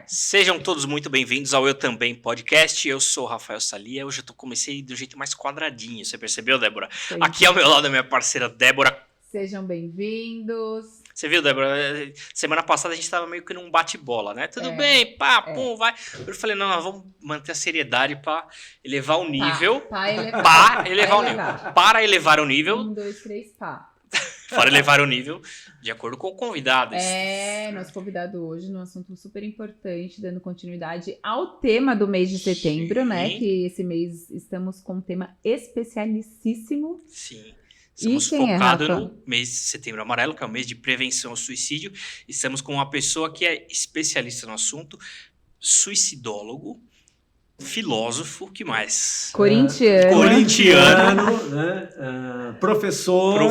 Sejam todos muito bem-vindos ao Eu Também Podcast. Eu sou o Rafael Salia. Hoje eu comecei do jeito mais quadradinho. Você percebeu, Débora? Sim. Aqui ao meu lado é minha parceira Débora. Sejam bem-vindos. Você viu, Débora? Semana passada a gente tava meio que num bate-bola, né? Tudo bem, pá, pum, vai. Eu falei, não, nós vamos manter a seriedade para elevar o nível. Para elevar o nível. 1, 2, 3, pá. Para elevar o nível de acordo com o convidado. Nosso convidado hoje num assunto super importante, dando continuidade ao tema do mês de setembro, Sim. né? Que esse mês estamos com um tema especialicíssimo. Sim. Estamos focados no mês de Setembro Amarelo, que é o mês de prevenção ao suicídio. Estamos com uma pessoa que é especialista no assunto, suicidólogo, filósofo, que mais? Corintiano, né? Professor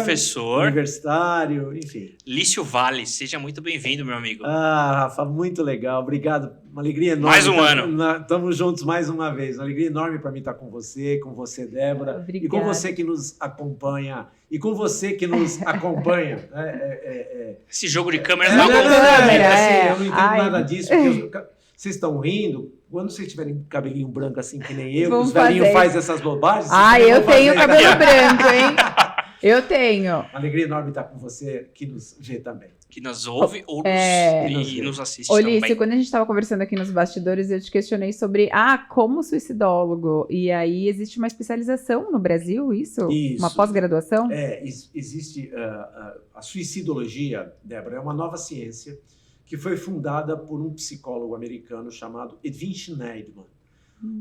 universitário, enfim. Lício Vale, seja muito bem-vindo, meu amigo. Rafa, muito legal, obrigado. Uma alegria enorme. Mais um ano. Estamos juntos mais uma vez. Uma alegria enorme para mim estar com você, Débora. Obrigada. E com você que nos acompanha. Esse jogo de câmeras eu não entendo Ai. nada disso, porque vocês estão rindo. Quando vocês tiverem cabelinho branco assim que nem eu, Vamos os velhinhos fazer. fazem essas bobagens. Eu tenho cabelo branco, hein? Eu tenho. Uma alegria enorme estar com você, que nos vê também. que nos ouve ou nos assiste Ô, também. Lício, quando a gente estava conversando aqui nos bastidores, eu te questionei sobre, como suicidólogo, e aí existe uma especialização no Brasil, isso? Isso. Uma pós-graduação? Existe a suicidologia, Débora, é uma nova ciência que foi fundada por um psicólogo americano chamado Edwin Shneidman.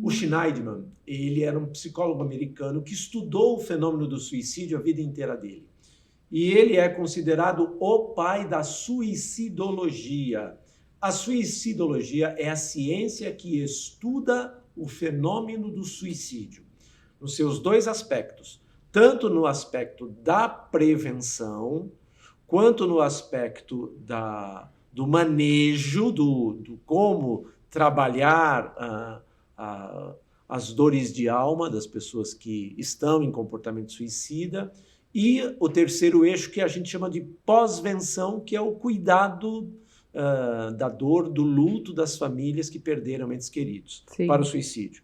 O Shneidman, ele era um psicólogo americano que estudou o fenômeno do suicídio a vida inteira dele. E ele é considerado o pai da suicidologia. A suicidologia é a ciência que estuda o fenômeno do suicídio, nos seus dois aspectos, tanto no aspecto da prevenção, quanto no aspecto do manejo, do como trabalhar as dores de alma das pessoas que estão em comportamento suicida, e o terceiro eixo que a gente chama de pós-venção, que é o cuidado da dor, do luto das famílias que perderam entes queridos. Sim. Para o suicídio.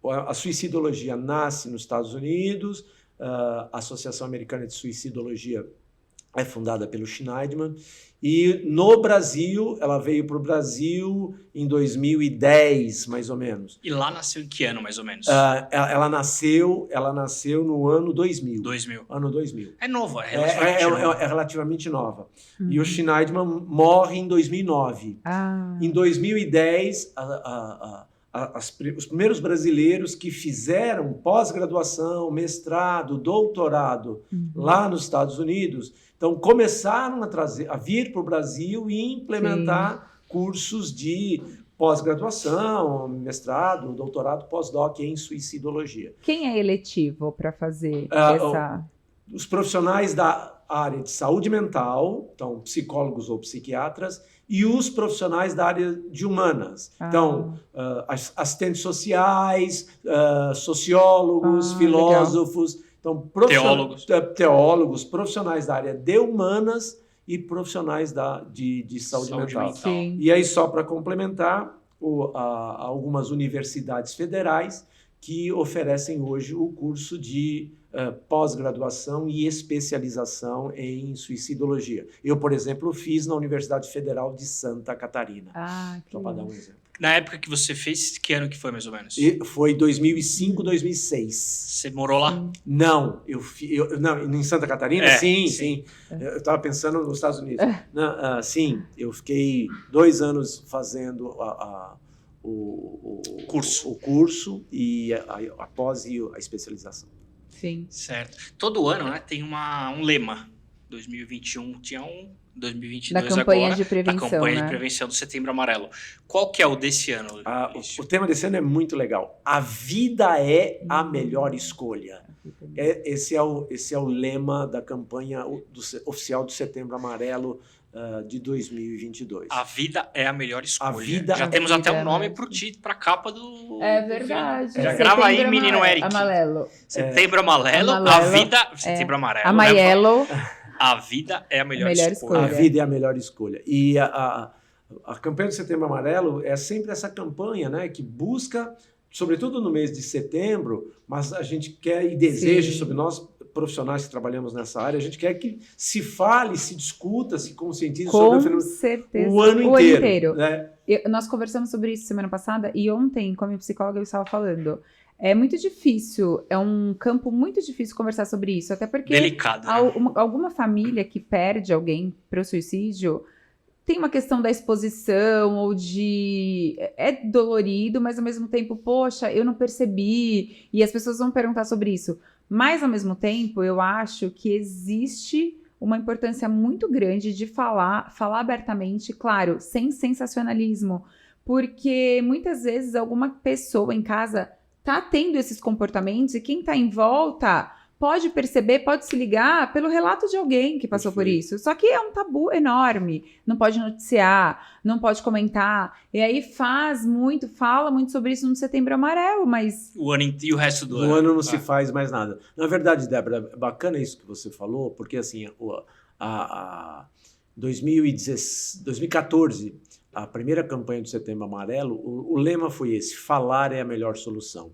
A suicidologia nasce nos Estados Unidos, a Associação Americana de Suicidologia é fundada pelo Shneidman, e no Brasil, ela veio para o Brasil em 2010, mais ou menos. E lá nasceu em que ano, mais ou menos? Ela nasceu no ano 2000. Ano 2000. É nova, é relativamente nova. É relativamente nova. E o Shneidman morre em 2009. Em 2010, os primeiros brasileiros que fizeram pós-graduação, mestrado, doutorado lá nos Estados Unidos, então começaram a vir para o Brasil e implementar cursos de pós-graduação, mestrado, doutorado, pós-doc em suicidologia. Quem é eletivo para fazer Os profissionais da área de saúde mental, então psicólogos ou psiquiatras, e os profissionais da área de humanas. Então, assistentes sociais, sociólogos, filósofos, então, teólogos, profissionais da área de humanas e profissionais de saúde mental. Sim. E aí, só para complementar, algumas universidades federais que oferecem hoje o curso de pós-graduação e especialização em suicidologia. Eu, por exemplo, fiz na Universidade Federal de Santa Catarina. Só para dar um exemplo. Na época que você fez, que ano que foi, mais ou menos? Foi 2005, 2006. Você morou lá? Não, não, em Santa Catarina? Sim. Eu estava pensando nos Estados Unidos. Sim, eu fiquei 2 anos fazendo o curso e após a especialização. Sim. Certo. Todo ano, né, tem um lema. 2021 tinha 2022 da campanha agora, de prevenção, da campanha de prevenção do Setembro Amarelo. Qual que é o desse ano? O tema desse ano é muito legal. A vida é a melhor escolha. Esse é o lema da campanha oficial do Setembro Amarelo de 2022. A vida é a melhor escolha. Já temos até um nome para a capa do... É verdade. Já grava aí, menino Eric. Amarelo. Setembro Amarelo, a vida... Setembro Amarelo. Amarelo. A vida é a melhor Melhor escolha. A vida é a melhor escolha. E a campanha do Setembro Amarelo é sempre essa campanha, né, que busca, sobretudo no mês de setembro, mas a gente quer e deseja, Sim. sobre nós profissionais que trabalhamos nessa área, a gente quer que se fale, se discuta, se conscientize sobre o Com fenômeno certeza. o ano inteiro. Né? Nós conversamos sobre isso semana passada e ontem, com a minha psicóloga, eu estava falando. É muito difícil, é um campo muito difícil conversar sobre isso, até porque Delicado, né? alguma família que perde alguém para o suicídio tem uma questão da exposição ou de... É dolorido, mas ao mesmo tempo, poxa, eu não percebi. E as pessoas vão perguntar sobre isso. Mas, ao mesmo tempo, eu acho que existe uma importância muito grande de falar abertamente, claro, sem sensacionalismo. Porque muitas vezes alguma pessoa em casa tá tendo esses comportamentos e quem tá em volta pode perceber, pode se ligar pelo relato de alguém que passou por isso. Só que é um tabu enorme. Não pode noticiar, não pode comentar. E aí fala muito sobre isso no Setembro Amarelo, mas... E o resto do ano? No ano não se faz mais nada. Na verdade, Débora, é bacana isso que você falou, porque assim, 2014, a primeira campanha do Setembro Amarelo, o lema foi esse: falar é a melhor solução.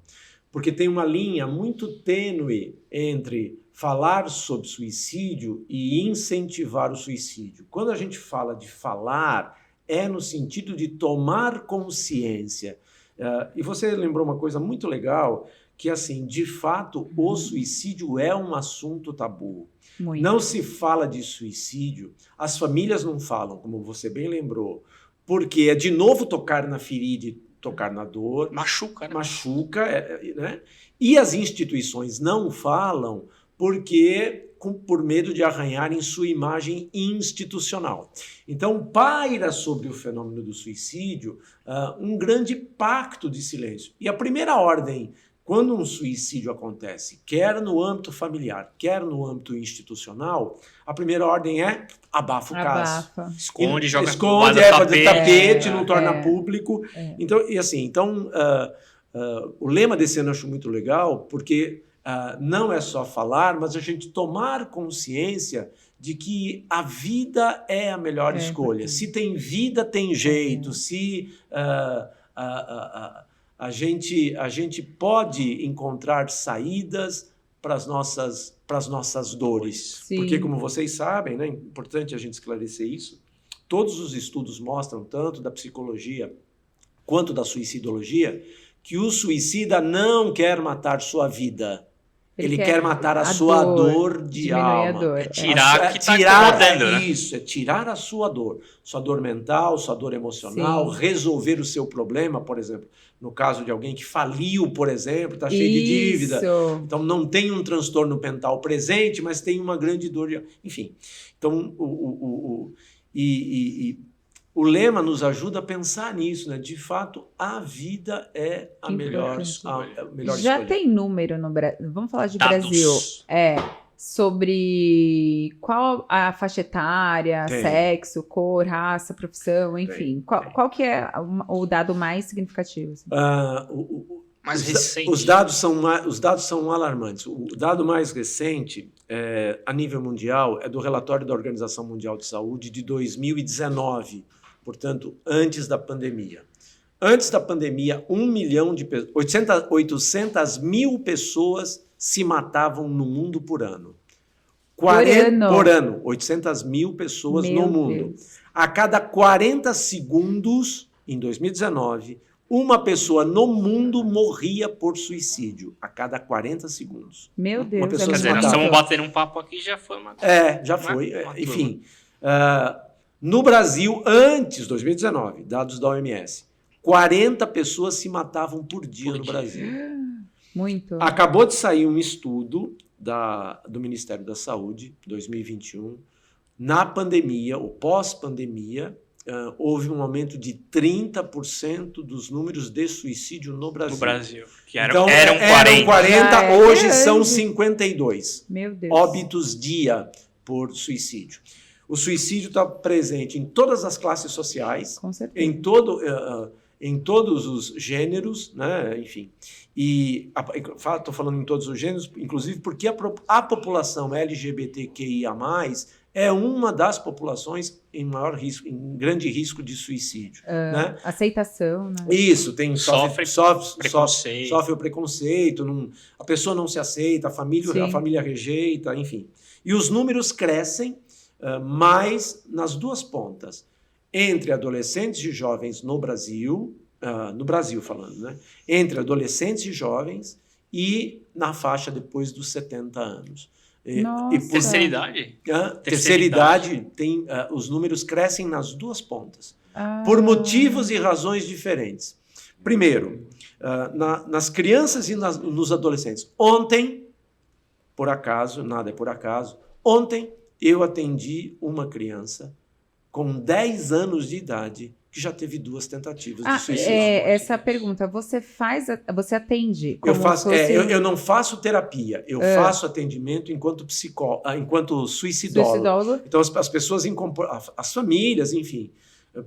Porque tem uma linha muito tênue entre falar sobre suicídio e incentivar o suicídio. Quando a gente fala de falar, é no sentido de tomar consciência. E você lembrou uma coisa muito legal, que assim, de fato, o suicídio é um assunto tabu. Muito. Não se fala de suicídio, as famílias não falam, como você bem lembrou, porque é de novo tocar na ferida, tocar na dor. Machuca, né? Machuca, né? E as instituições não falam por medo de arranharem sua imagem institucional. Então, paira sobre o fenômeno do suicídio um grande pacto de silêncio. E a primeira ordem, quando um suicídio acontece, quer no âmbito familiar, quer no âmbito institucional, a primeira ordem é abafa o caso. Esconde, joga tapete, não torna público. Então, o lema desse ano eu acho muito legal, porque não é só falar, mas a gente tomar consciência de que a vida é a melhor escolha. Se tem vida, tem jeito. Se a gente pode encontrar saídas para as nossas dores. Sim. Porque, como vocês sabem, né, é importante a gente esclarecer isso, todos os estudos mostram, tanto da psicologia quanto da suicidologia, que o suicida não quer matar sua vida. Ele quer matar a sua dor de alma. Dor. É tirar o que está incomodando, né? Isso, é tirar a sua dor mental, sua dor emocional, resolver o seu problema, por exemplo. No caso de alguém que faliu, por exemplo, está cheio de dívida. Então não tem um transtorno mental presente, mas tem uma grande dor de... Enfim, então o lema nos ajuda a pensar nisso, né? De fato, a vida é a melhor escolha. Já tem número no Brasil? Vamos falar de Dados. Brasil. Sobre qual a faixa etária, sexo, cor, raça, profissão, enfim. Qual que é o dado mais significativo? Assim? Mais recente. Os dados são alarmantes. O dado mais recente, a nível mundial, é do relatório da Organização Mundial de Saúde de 2019, portanto, antes da pandemia. Antes da pandemia, 800 mil pessoas se matavam no mundo por ano. Por ano. 800 mil pessoas no mundo. Deus. A cada 40 segundos, em 2019, uma pessoa no mundo morria por suicídio. A cada 40 segundos. Meu Deus. Uma pessoa Quer se dizer, nós matava. estamos batendo um papo aqui, já foi uma... Já foi. Enfim, no Brasil, antes de 2019, dados da OMS, 40 pessoas se matavam por dia no Brasil. Muito. Acabou de sair um estudo do Ministério da Saúde, 2021. Na pandemia, ou pós-pandemia, houve um aumento de 30% dos números de suicídio no Brasil. No Brasil. Que eram 40. Hoje são 52. Meu Deus. Óbitos dia por suicídio. O suicídio está presente em todas as classes sociais, Com certeza. em todos os gêneros, né? Enfim. E estou falando em todos os gêneros, inclusive porque a população LGBTQIA+, é uma das populações em maior risco, em grande risco de suicídio. Né? Aceitação, né? Isso, Sofre o preconceito, a pessoa não se aceita, a família rejeita, enfim. E os números crescem mais nas duas pontas, entre adolescentes e jovens no Brasil falando, né? Entre adolescentes e jovens e na faixa depois dos 70 anos. Nossa. E por Terceira idade? Terceira idade, os números crescem nas duas pontas, por motivos e razões diferentes. Primeiro, nas crianças e nos adolescentes. Ontem, por acaso, nada é por acaso, ontem eu atendi uma criança com 10 anos de idade que já teve 2 tentativas de suicídio. Essa pergunta, você atende? Eu não faço terapia, eu faço atendimento enquanto suicidólogo. Então as pessoas, as famílias, enfim,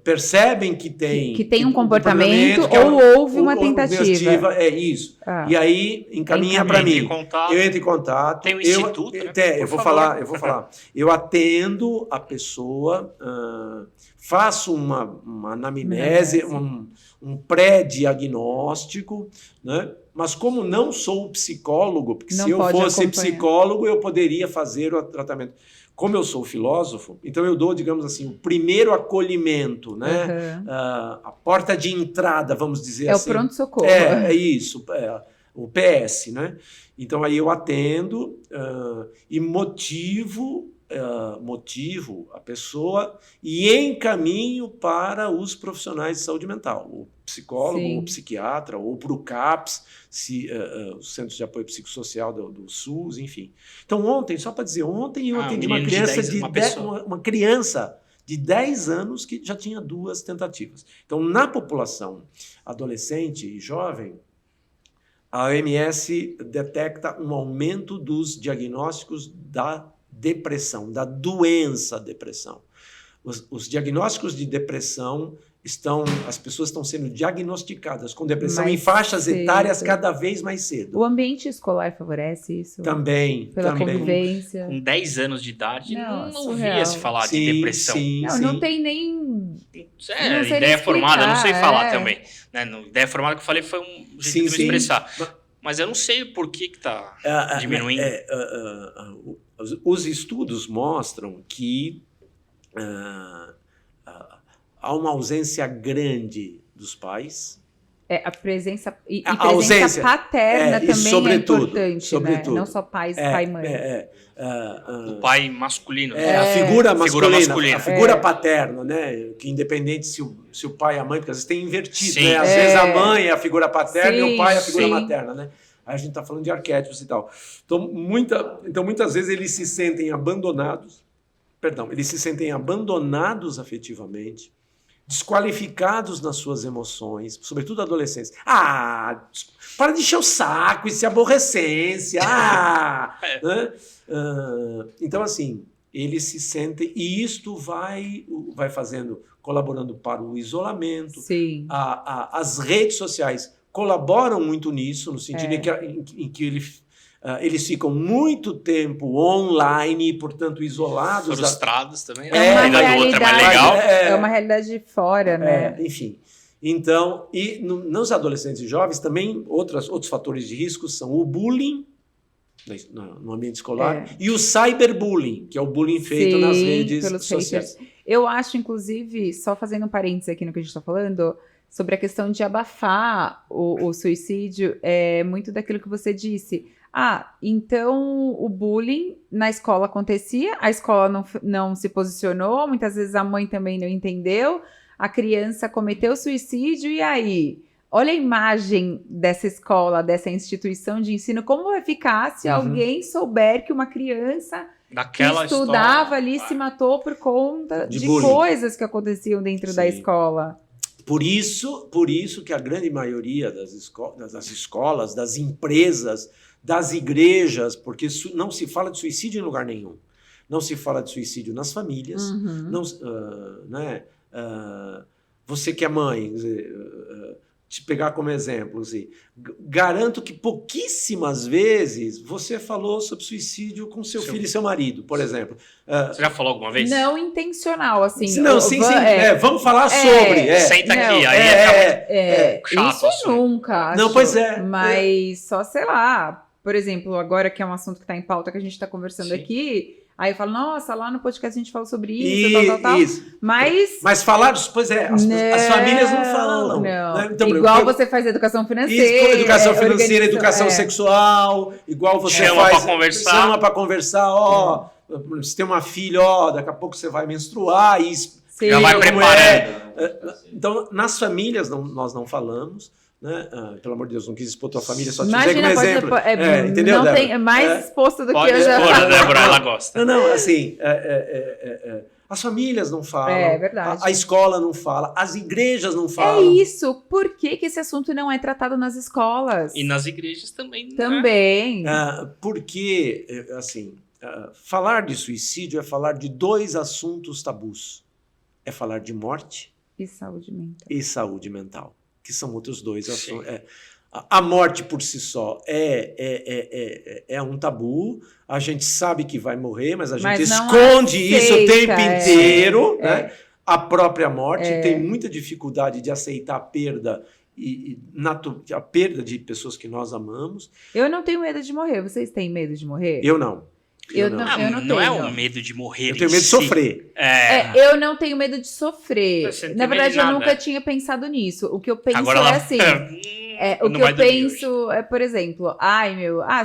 percebem que tem um comportamento ou houve uma tentativa. É isso. E aí encaminha para mim. Eu entro em contato. Tem um instituto, né? Eu vou falar. Eu atendo a pessoa, faço uma anamnese, um pré-diagnóstico, né? Mas como não sou psicólogo, porque se eu fosse psicólogo, eu poderia fazer o tratamento. Como eu sou filósofo, então eu dou, digamos assim, o primeiro acolhimento, né? A porta de entrada, vamos dizer assim. É o pronto-socorro. É isso, o PS, né? Então aí eu atendo e motivo a pessoa e encaminho para os profissionais de saúde mental, o psicólogo, ou o psiquiatra, ou para o CAPS, os Centros de Apoio Psicossocial do SUS, enfim. Então ontem, só para dizer, eu atendi uma criança de 10 anos que já tinha 2 tentativas. Então, na população adolescente e jovem, a OMS detecta um aumento dos diagnósticos da depressão, da doença depressão. Os diagnósticos de depressão as pessoas estão sendo diagnosticadas com depressão em faixas etárias cada vez mais cedo. O ambiente escolar favorece isso? Também. Pela convivência. Com 10 anos de idade, não ouvia se falar de depressão. Não tem nem... ideia formada, não sei falar também. Né? Ideia formada que eu falei foi um jeito de me expressar. Mas eu não sei por que está diminuindo. Os estudos mostram que há uma ausência grande dos pais. A presença paterna também é importante, né? Não só pais, pai e mãe. O pai masculino. A figura masculina. A figura paterna, né? Que independente se o pai e a mãe, porque às vezes tem invertido, né? Às vezes a mãe é a figura paterna e o pai é a figura materna, né? Aí a gente está falando de arquétipos e tal. Então, muitas vezes eles se sentem abandonados afetivamente, desqualificados nas suas emoções, sobretudo adolescentes. Para de encher o saco, isso é aborrecência. Né? Então, assim, eles se sentem... E isto vai colaborando para o isolamento. Sim. As redes sociais colaboram muito nisso, no sentido em que eles ficam muito tempo online e, portanto, isolados. Frustrados também. É uma realidade de fora, né? Enfim. Então, nos adolescentes e jovens, também outros fatores de risco são o bullying no ambiente escolar e o cyberbullying, que é o bullying feito nas redes sociais. Eu acho, inclusive, só fazendo um parênteses aqui no que a gente está falando, sobre a questão de abafar o suicídio, é muito daquilo que você disse. Então o bullying na escola acontecia, a escola não se posicionou, muitas vezes a mãe também não entendeu, a criança cometeu suicídio, e aí? Olha a imagem dessa escola, dessa instituição de ensino, como vai ficar se alguém souber que uma criança que estudava ali se matou por conta de coisas que aconteciam dentro da escola. Por isso que a grande maioria das escolas, das empresas, das igrejas, porque não se fala de suicídio em lugar nenhum. Não se fala de suicídio nas famílias. Você que é mãe, te pegar como exemplo, assim, garanto que pouquíssimas vezes você falou sobre suicídio com seu filho e seu marido, por exemplo. Você já falou alguma vez? Não intencional, assim. Não, sim. Vamos falar sobre. Senta não, aqui, aí chato. Isso assim. nunca. Acho, Não, pois é. Mas só, sei lá, por exemplo, agora que é um assunto que está em pauta que a gente está conversando Sim. aqui, aí eu falo, nossa, lá no podcast a gente falou sobre isso, tal. Isso. Mas falar, pois é, as famílias não falam. Não. Né? Então, igual você faz educação financeira. Isso, educação financeira, educação sexual, igual você chama faz. Pra conversar. Chama para conversar, você tem uma filha, daqui a pouco você vai menstruar e já vai preparando. Então, nas famílias nós não falamos. Né? Pelo amor de Deus, não quis expor tua família, só te Imagina, dizer como exemplo. Entendeu, não tem, é mais exposto do que eu já falei. Débora, ela gosta. Não, assim, as famílias não falam, é verdade. A escola não fala, as igrejas não falam. É isso, por que esse assunto não é tratado nas escolas? E nas igrejas também. Também. Porque, assim, falar de suicídio é falar de 2 assuntos tabus. É falar de morte e saúde mental. Que são outros 2 assuntos. A morte por si só é um tabu. A gente sabe que vai morrer, mas a gente esconde isso o tempo inteiro. Né? A própria morte tem muita dificuldade de aceitar a perda a perda de pessoas que nós amamos. Eu não tenho medo de morrer. Vocês têm medo de morrer? Eu não. Eu não não é um medo de morrer. Eu tenho medo de sofrer. Eu não tenho medo de sofrer. Na verdade, eu nunca tinha pensado nisso. O que eu penso assim. O que eu penso é, por exemplo,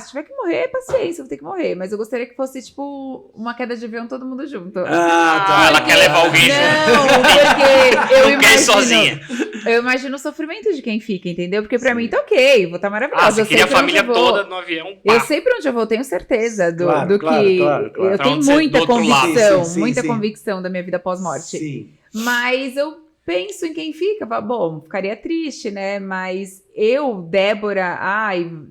se tiver que morrer, paciência, vou ter que morrer. Mas eu gostaria que fosse, tipo, uma queda de avião, todo mundo junto. Tá. Ela quer levar alguém junto. Não, porque eu imagino... sozinha. Eu imagino o sofrimento de quem fica, entendeu? Porque pra mim tá ok, vou estar maravilhosa. Você queria a família toda no avião. Eu sei pra onde eu vou, tenho certeza Claro. Eu tenho muita convicção, muita convicção da minha vida pós-morte. Sim. Mas eu penso em quem fica, bom, ficaria triste, né? Mas eu, Débora,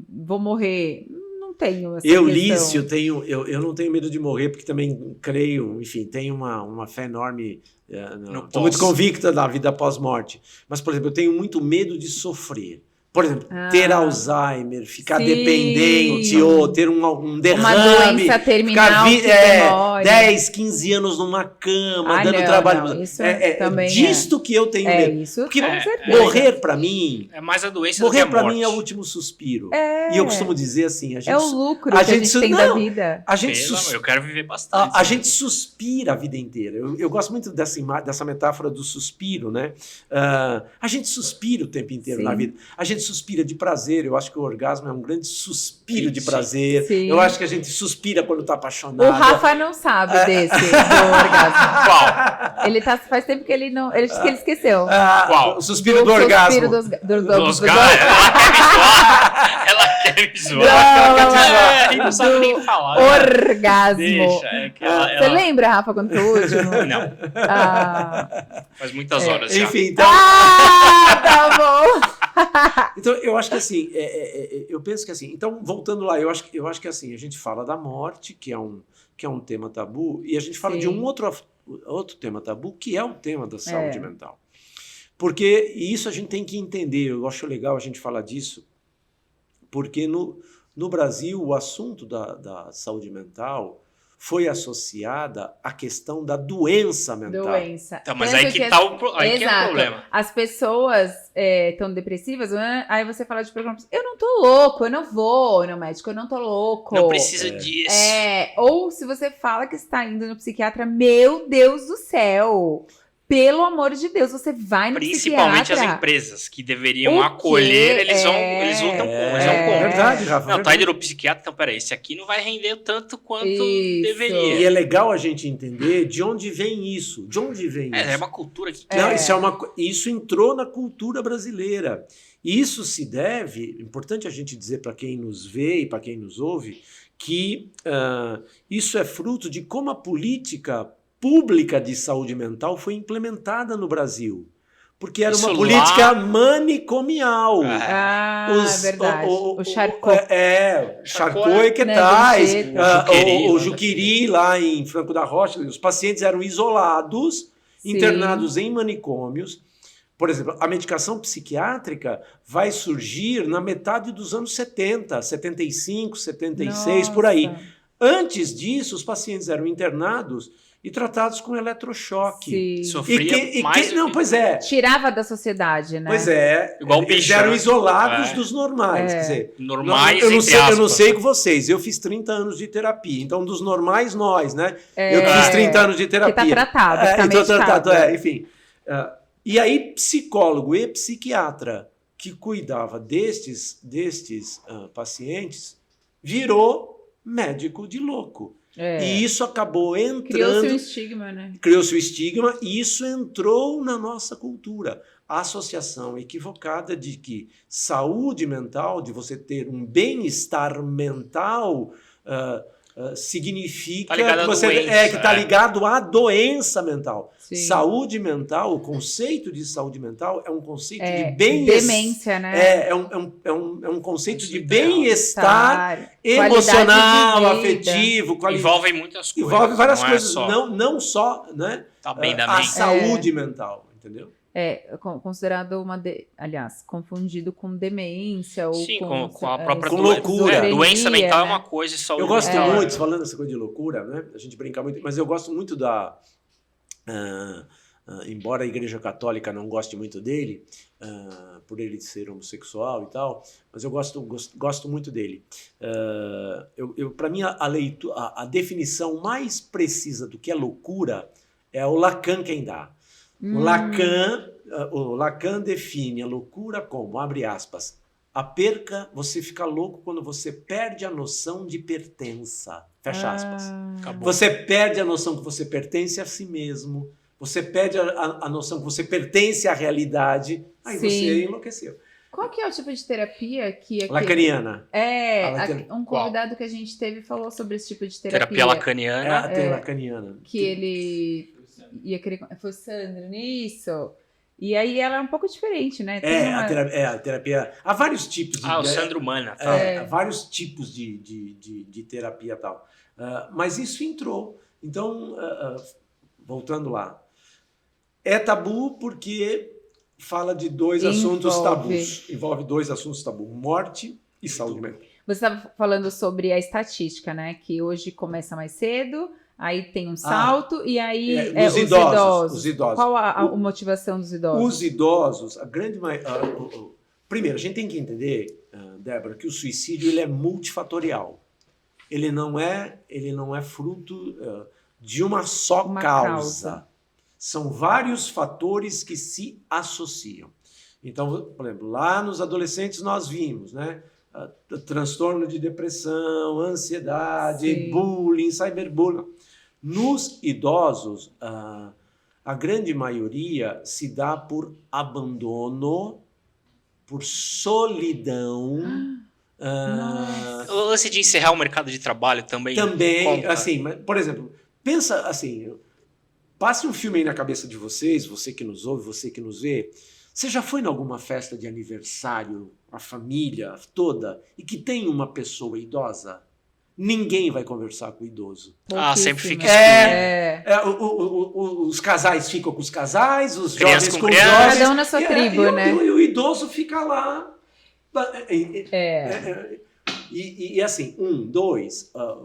vou morrer, não tenho essa questão. Lício, eu não tenho medo de morrer, porque também creio, enfim, tenho uma fé enorme, estou muito convicta da vida pós-morte. Mas, por exemplo, eu tenho muito medo de sofrer. Por exemplo, ter Alzheimer, ficar dependente, ou ter um derrame. Uma doença terminal ficar 10, 15 anos numa cama, dando trabalho. Não, isso também disto que eu tenho medo. Isso, porque com certeza. morrer para mim... É mais a doença morrer do que a morte. Para mim é o último suspiro. E eu costumo dizer assim... é o lucro que a gente tem da vida. Eu quero viver bastante. A gente suspira a vida inteira. Eu gosto muito dessa metáfora do suspiro, né? A gente suspira o tempo inteiro na vida. A gente suspira de prazer. Eu acho que o orgasmo é um grande suspiro de prazer. Sim. Eu acho que a gente suspira quando está apaixonado. O Rafa não sabe desse, do orgasmo. Qual? Ele faz tempo que ele não... Ele disse que ele esqueceu. Qual? O suspiro do orgasmo. Ela quer me zoar. A gente não sabe nem falar. Orgasmo. Deixa, Você lembra, Rafa, quando foi o último? Não. Faz muitas horas já. Enfim, então... tá bom. Então, eu acho que assim, eu penso que assim, então, voltando lá, eu acho que assim, a gente fala da morte, que é um tema tabu, e a gente fala de um outro tema tabu, que é o tema da saúde mental. Porque isso a gente tem que entender, eu acho legal a gente falar disso, porque no Brasil o assunto da saúde mental foi associada à questão da doença mental. Então, mas aí que tá o problema. As pessoas estão depressivas, aí você fala de programas, eu não tô louco, eu não vou no médico, eu não tô louco. Não precisa disso. Ou se você fala que está indo no psiquiatra, meu Deus do céu, pelo amor de Deus, você vai no Principalmente psiquiatra. as empresas que deveriam acolher, eles vão contra. Verdade, Rafa. Não, tá indo no psiquiatra, então peraí, esse aqui não vai render tanto quanto deveria. E é legal a gente entender de onde vem isso. É uma cultura que... Isso entrou na cultura brasileira. Isso se deve, importante a gente dizer para quem nos vê e para quem nos ouve, que isso é fruto de como a política pública de saúde mental foi implementada no Brasil. Porque era uma política manicomial. É verdade. O Charcot. Charcot e Quetais. O Juqueri, lá em Franco da Rocha. Os pacientes eram isolados, internados em manicômios, Por exemplo, a medicação psiquiátrica vai surgir na metade dos anos 70, 75, 76, por aí. Antes disso, os pacientes eram internados e tratados com eletrochoque. Sofria mais não, pois é. Tirava da sociedade, né? Pois é. Igual eles eram isolados dos normais. Quer dizer, normais, eu não sei com vocês, eu fiz 30 anos de terapia, então dos normais nós, né? Eu fiz 30 anos de terapia. Que tá tratado, tá medicado. Enfim. E aí, psicólogo e psiquiatra que cuidava destes pacientes virou médico de louco. E isso acabou entrando... Criou-se um estigma, né? Criou-se o estigma e isso entrou na nossa cultura. A associação equivocada de que saúde mental, de você ter um bem-estar mental, significa que está ligado à doença mental. Sim. Saúde mental, o conceito de saúde mental é um conceito de bem-estar. Demência, né? É um conceito de bem-estar emocional, afetivo, envolve muitas coisas. Envolve várias coisas, não só, né, tá bem da a mente. saúde mental, entendeu? Considerado aliás, confundido com demência ou com a própria com loucura. Doença mental é uma coisa e saúde mental. Eu gosto mental muito, falando essa coisa de loucura, né? A gente brinca muito, mas eu gosto muito embora a Igreja Católica não goste muito dele, por ele ser homossexual e tal, mas eu gosto muito dele. Para mim, a definição mais precisa do que é loucura é o Lacan quem dá. O Lacan define a loucura como, abre aspas, você fica louco quando você perde a noção de pertença. Fecha aspas. Você perde a noção que você pertence a si mesmo, você perde a noção que você pertence à realidade, aí você enlouqueceu. Qual que é o tipo de terapia que... Lacaniana. Um convidado que a gente teve falou sobre esse tipo de terapia. Terapia lacaniana. Lacaniana. Que ele ia querer... Foi o Sandro nisso... E aí ela é um pouco diferente, né? A terapia... Há vários tipos de... o Sandro Mana. Há vários tipos de terapia e tal. Mas isso entrou. Então, voltando lá. É tabu porque fala de dois assuntos tabus. Envolve dois assuntos tabus. Morte e saúde mental. Você estava falando sobre a estatística, né? Que hoje começa mais cedo... Aí tem um salto e aí os idosos. Qual a motivação dos idosos? Os idosos, a grande maioria... Primeiro, a gente tem que entender, Débora, que o suicídio ele é multifatorial. Ele não é fruto de uma só causa. São vários fatores que se associam. Então, por exemplo, lá nos adolescentes nós vimos, né? Transtorno de depressão, ansiedade, bullying, cyberbullying. Nos idosos, a grande maioria se dá por abandono, por solidão. O lance de encerrar o mercado de trabalho também. Também, assim, por exemplo, pensa assim, passe um filme aí na cabeça de vocês, você que nos ouve, você que nos vê. Você já foi em alguma festa de aniversário, a família toda, e que tem uma pessoa idosa? Ninguém vai conversar com o idoso. Sempre fica os casais ficam com os casais, os crianças jovens com os crianças. jovens. Cada um na sua tribo, né? E o idoso fica lá. E assim,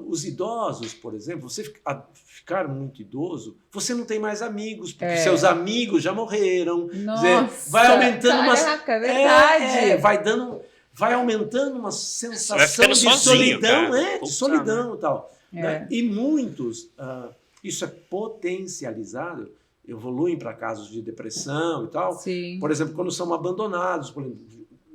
os idosos, por exemplo, você ficar muito idoso, você não tem mais amigos, porque seus amigos já morreram. Nossa, vai aumentando verdade. Vai aumentando uma sensação de solidão, de solidão e tal. Né? E muitos, isso é potencializado, evoluem para casos de depressão e tal. Sim. Por exemplo, quando são abandonados, por exemplo,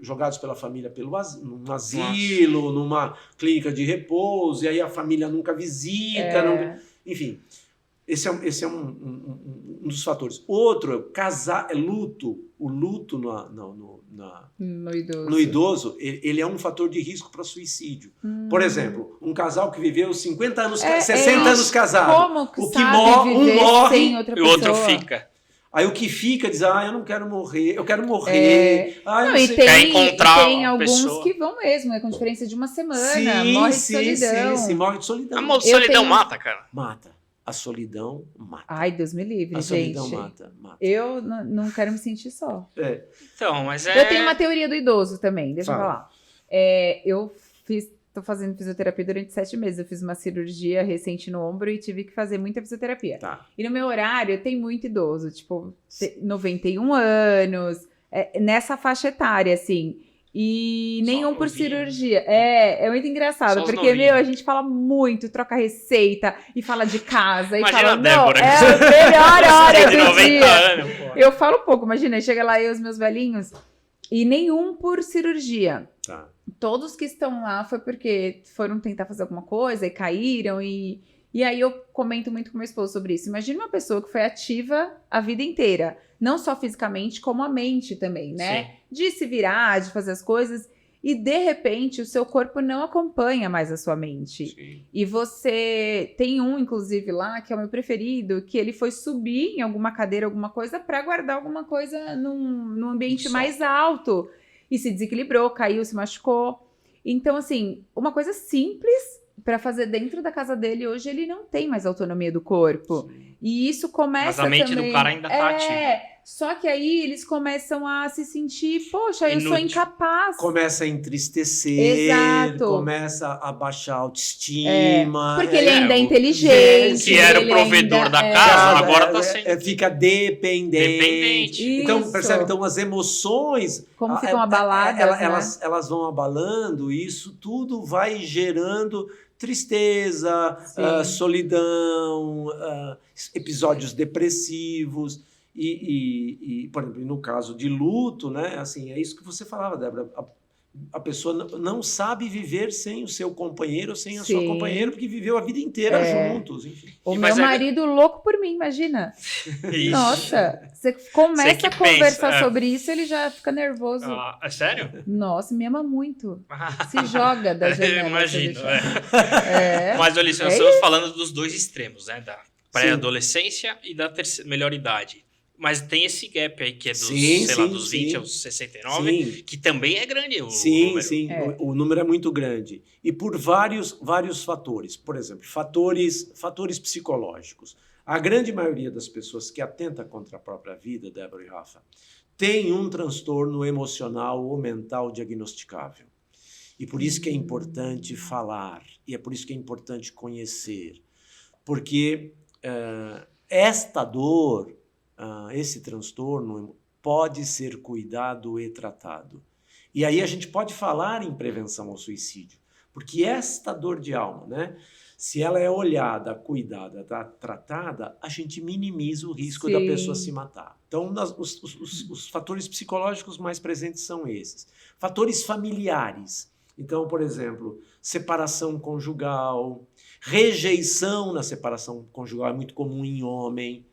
jogados pela família num asilo, numa clínica de repouso, e aí a família nunca visita, enfim. Esse é um dos fatores. Outro é luto. O luto no idoso, ele é um fator de risco para suicídio. Por exemplo, um casal que viveu 50 anos, 60 anos casado. Como que um morre sem outra pessoa? E o outro fica. Aí o que fica diz, eu não quero morrer, eu quero morrer. Tem alguns que vão mesmo, com diferença de uma semana. Morre de solidão. Sim, morre de solidão. A solidão mata, cara. Mata. A solidão mata. Ai, Deus me livre, A gente. solidão mata. Eu não quero me sentir só. Então, mas Eu tenho uma teoria do idoso também, deixa eu Fala. falar. Eu tô fazendo fisioterapia durante 7 meses. Eu fiz uma cirurgia recente no ombro e tive que fazer muita fisioterapia. Tá. E no meu horário tem muito idoso, tipo, 91 anos, nessa faixa etária, assim. E Só nenhum por novinho. cirurgia. É muito engraçado, Só os porque, novinhos. a gente fala muito, troca receita e fala de casa. E Imagina fala, a Débora. não, é a melhor hora de do 90 dia. anos, pô. Eu falo pouco, imagina, chega lá eu, os meus velhinhos, e nenhum por cirurgia. Tá. Todos que estão lá foi porque foram tentar fazer alguma coisa e caíram. E aí eu comento muito com meu esposo sobre isso. Imagina uma pessoa que foi ativa a vida inteira. Não só fisicamente, como a mente também, né? Sim. De se virar, de fazer as coisas. E, de repente, o seu corpo não acompanha mais a sua mente. Sim. E você tem inclusive, lá, que é o meu preferido, que ele foi subir em alguma cadeira, alguma coisa, para guardar alguma coisa num ambiente Só. mais alto. E se desequilibrou, caiu, se machucou. Então, assim, uma coisa simples para fazer dentro da casa dele, hoje ele não tem mais autonomia do corpo. Sim. E isso começa Mas a mente também... do cara ainda tá ativa. Só que aí eles começam a se sentir, poxa, eu sou Inútil. incapaz. Começa a entristecer, Exato. começa a baixar a autoestima. Porque ele ainda é o- inteligente. que era o ele provedor ainda da é- casa, agora tá sendo Fica dependente. dependente. Então, Isso. percebe? Então, as emoções... Como ficam abaladas, né? elas vão abalando, e isso tudo vai gerando tristeza, Sim. solidão, episódios depressivos. E, por exemplo, no caso de luto, né, assim, é isso que você falava, Débora. A pessoa não sabe viver sem o seu companheiro ou sem a sua Sim. companheira, porque viveu a vida inteira juntos. Enfim. O Mas meu é- marido louco por mim, imagina. Ixi. Nossa, você começa Você que a conversar pensa, sobre isso, ele já fica nervoso. Ah, é sério? Nossa, me ama muito. Se joga da janela. Imagino. se deixar. É. É. Mas, olha, nós É estamos falando dos dois extremos, né? Da pré-adolescência e da melhor idade. Mas tem esse gap aí, que é dos, Sim, sei lá, sim, dos 20 sim. aos 69, Sim. que também é grande o Sim, número. sim. É. O número é muito grande. E por vários fatores. Por exemplo, fatores psicológicos. A grande maioria das pessoas que atenta contra a própria vida, Débora e Rafa, tem um transtorno emocional ou mental diagnosticável. E por isso que é importante falar. E é por isso que é importante conhecer. Porque esta dor, esse transtorno, pode ser cuidado e tratado. E aí a gente pode falar em prevenção ao suicídio, porque esta dor de alma, né, se ela é olhada, cuidada, tratada, a gente minimiza o risco Sim. da pessoa se matar. Então, os fatores psicológicos mais presentes são esses. Fatores familiares. Então, por exemplo, separação conjugal, rejeição na separação conjugal é muito comum em homem.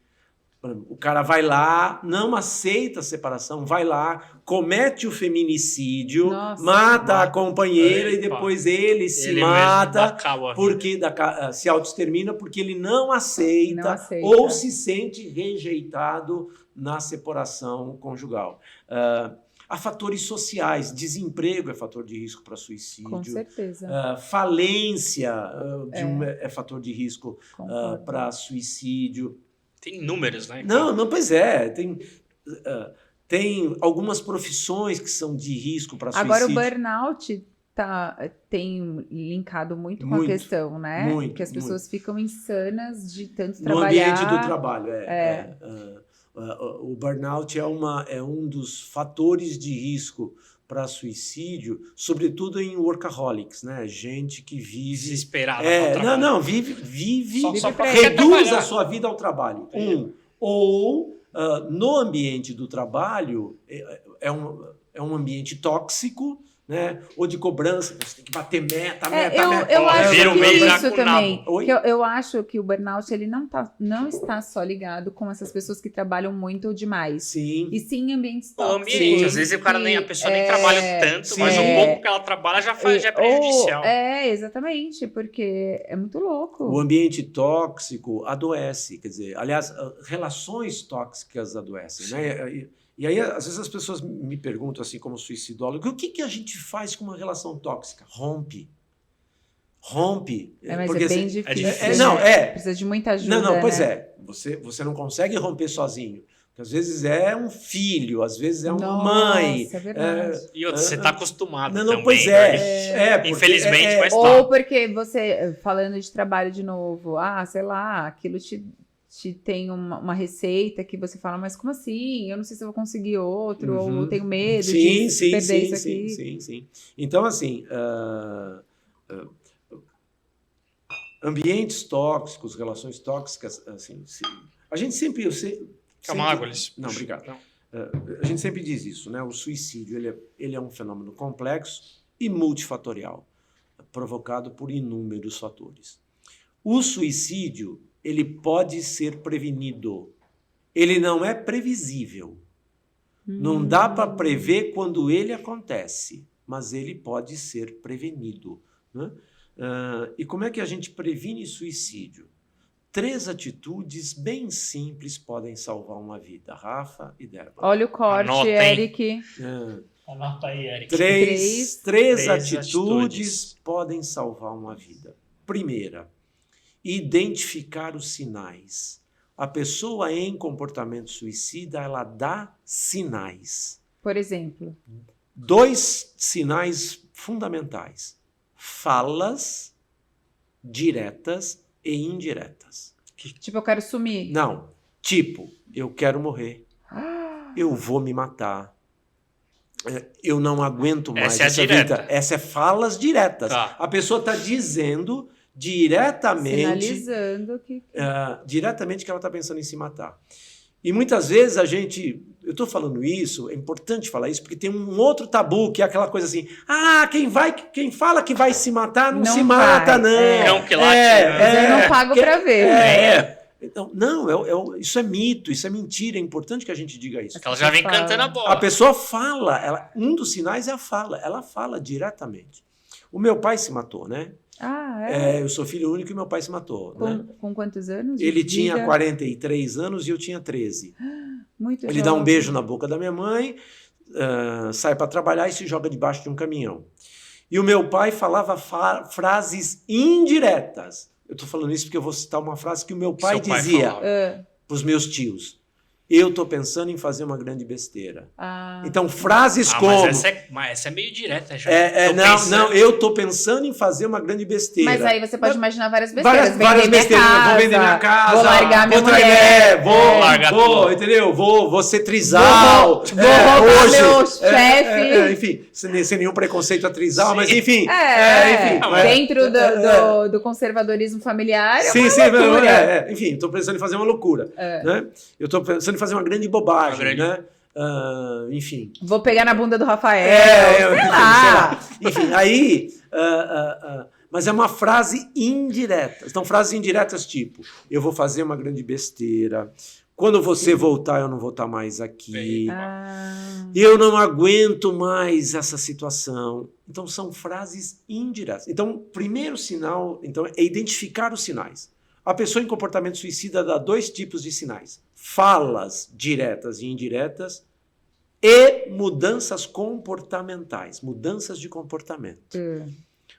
O cara vai lá, não aceita a separação, vai lá, comete o feminicídio, Nossa. mata a companheira e Epa. depois ele se Ele mesmo mata, acaba a vida. porque se autoextermina porque ele não aceita, Não aceita. ou se sente rejeitado na separação conjugal. Há fatores sociais, desemprego é fator de risco para suicídio. Com certeza. Falência é fator de risco Concordo. para suicídio. Tem números, né? Não, pois é. Tem algumas profissões que são de risco para suicídio. Agora, o burnout tem linkado muito com a Muito, questão, né? muito, Que as pessoas ficam insanas de tanto No trabalhar. ambiente do trabalho. O burnout é um dos fatores de risco para suicídio, sobretudo em workaholics, né? Gente que vive... Desesperado. pra trabalhar. Vive Só pra reduz trabalhar. a sua vida ao trabalho. Ou no ambiente do trabalho é um ambiente tóxico, né? Ou de cobrança, você tem que bater meta. Eu acho Vira um que mês já isso com também. nabo. Oi? Que eu acho que o burnout ele não está só ligado com essas pessoas que trabalham muito ou demais. Sim. E sim em ambientes O tóxicos. ambiente, Sim. às vezes a pessoa nem É, trabalha tanto, sim. mas o pouco que ela trabalha já é prejudicial. Exatamente, porque é muito louco. O ambiente tóxico adoece, quer dizer, aliás, relações tóxicas adoecem, né? E aí, às vezes, as pessoas me perguntam, assim, como suicidólogo, o que a gente faz com uma relação tóxica? Rompe. rompe. Mas porque é bem você- difícil. não, né? Precisa de muita ajuda. Não, pois né? é. Você não consegue romper sozinho. Porque às vezes é um filho, às vezes é uma Nossa, mãe. é verdade. E outra, você tá acostumado Não, também. pois né? é. Porque Infelizmente, mas Ou tá. porque você, falando de trabalho de novo, sei lá, aquilo te tem uma receita que você fala, mas como assim? Eu não sei se eu vou conseguir outro, ou eu tenho medo de perder isso aqui. Sim. Então, assim, ambientes tóxicos, relações tóxicas, assim, a gente sempre... Calma, água, Alice. Não, obrigado. A gente sempre diz isso, né? O suicídio ele é um fenômeno complexo e multifatorial, provocado por inúmeros fatores. O suicídio, ele pode ser prevenido. Ele não é previsível. Não dá para prever quando ele acontece, mas ele pode ser prevenido. Né? E como é que a gente previne suicídio? 3 atitudes bem simples podem salvar uma vida. Rafa e Débora. Olha o corte, Anotem. Eric. Anota aí, Eric. Três atitudes podem salvar uma vida. Primeira, identificar os sinais. A pessoa em comportamento suicida, ela dá sinais. Por exemplo. 2 sinais fundamentais. Falas diretas e indiretas. Tipo, eu quero sumir. Não, tipo, eu quero morrer. Eu vou me matar. Eu não aguento mais Essa é a direta. vida. Essa é falas diretas. Tá. A pessoa está dizendo diretamente, Sinalizando que... diretamente que ela está pensando em se matar. E muitas vezes eu estou falando isso, é importante falar isso, porque tem um outro tabu, que é aquela coisa assim, quem fala que vai se matar não se mata, não. Cão que late, né? Eu não pago pra ver. Então, isso é mito, isso é mentira, é importante que a gente diga isso. Ela já vem cantando a bola. A pessoa fala, um dos sinais é a fala, ela fala diretamente. O meu pai se matou, né? Eu sou filho único e meu pai se matou. Com quantos anos? Ele tinha 43 anos e eu tinha 13. Muito Ele dá um beijo na boca da minha mãe, sai para trabalhar e se joga debaixo de um caminhão. E o meu pai falava frases indiretas. Eu estou falando isso porque eu vou citar uma frase que o meu pai dizia para os meus tios. Eu estou pensando em fazer uma grande besteira. Então, frases como... Mas essa é meio direta. Eu estou pensando em fazer uma grande besteira. Mas aí você pode imaginar várias besteiras. Várias besteiras. Vou vender minha casa. Vou largar minha mulher. Vou, entendeu? Vou ser trisal. Vou roubar meu chefe. Enfim, sem nenhum preconceito a trisal, mas enfim. Dentro do conservadorismo familiar, enfim, estou pensando em fazer uma loucura. Né? Eu estou pensando em fazer uma grande bobagem, né? Enfim. Vou pegar na bunda do Rafael, sei lá. Enfim, aí... mas é uma frase indireta. Então, frases indiretas tipo, eu vou fazer uma grande besteira, quando você voltar, eu não vou estar mais aqui, eu não aguento mais essa situação. Então, são frases indiretas. Então, o primeiro sinal é identificar os sinais. A pessoa em comportamento suicida dá 2 tipos de sinais. Falas diretas e indiretas e mudanças comportamentais. Mudanças de comportamento.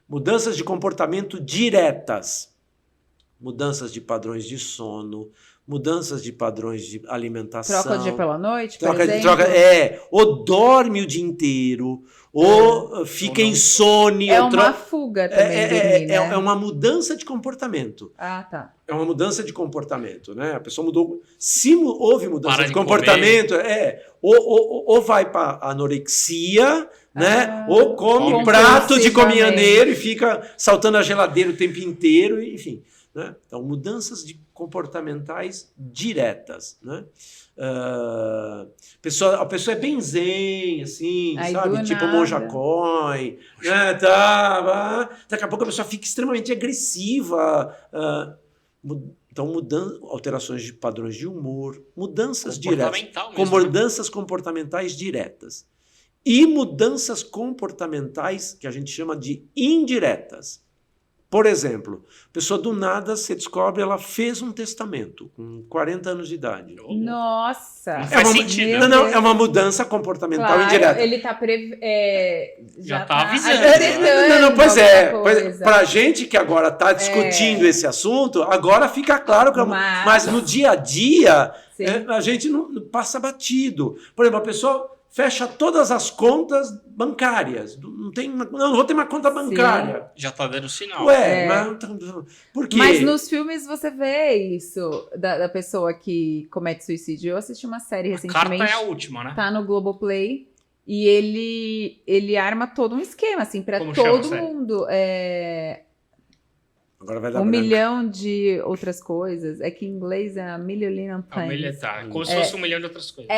Mudanças de comportamento diretas. Mudanças de padrões de sono, mudanças de padrões de alimentação. Troca o dia pela noite, ou dorme o dia inteiro, ou fica insônia. É uma fuga também. Dormir, né? É uma mudança de comportamento. Tá. É uma mudança de comportamento, né? A pessoa mudou. Se houve mudança de comportamento, ou vai para anorexia, né? Ou come um prato de caminhoneiro e fica saltando a geladeira o tempo inteiro, enfim. Né? Então, mudanças comportamentais diretas. Né? A pessoa é bem zen, assim, sabe? Tipo monja coin. Né? Daqui a pouco a pessoa fica extremamente agressiva. Então, alterações de padrões de humor, mudanças diretas. Mudanças comportamentais diretas. E mudanças comportamentais que a gente chama de indiretas. Por exemplo, a pessoa do nada, você descobre, ela fez um testamento com 40 anos de idade. Nossa! Não faz sentido. Não, é uma mudança comportamental Claro, indireta. ele tá Já tá avisando. Pois é. Coisa. Pra gente que agora está discutindo esse assunto, agora fica claro que mas no dia a dia, a gente não passa batido. Por exemplo, a pessoa fecha todas as contas bancárias. Não vou ter uma conta bancária. Sim. Já tá dando sinal. Mas por quê? Mas nos filmes você vê isso, da pessoa que comete suicídio. Eu assisti uma série recentemente. A carta é a última, né? Tá no Globoplay. E ele arma todo um esquema, assim, pra todo mundo. Agora vai dar 1 milhão de outras coisas. É que em inglês é a million things. Como se fosse 1 milhão de outras coisas.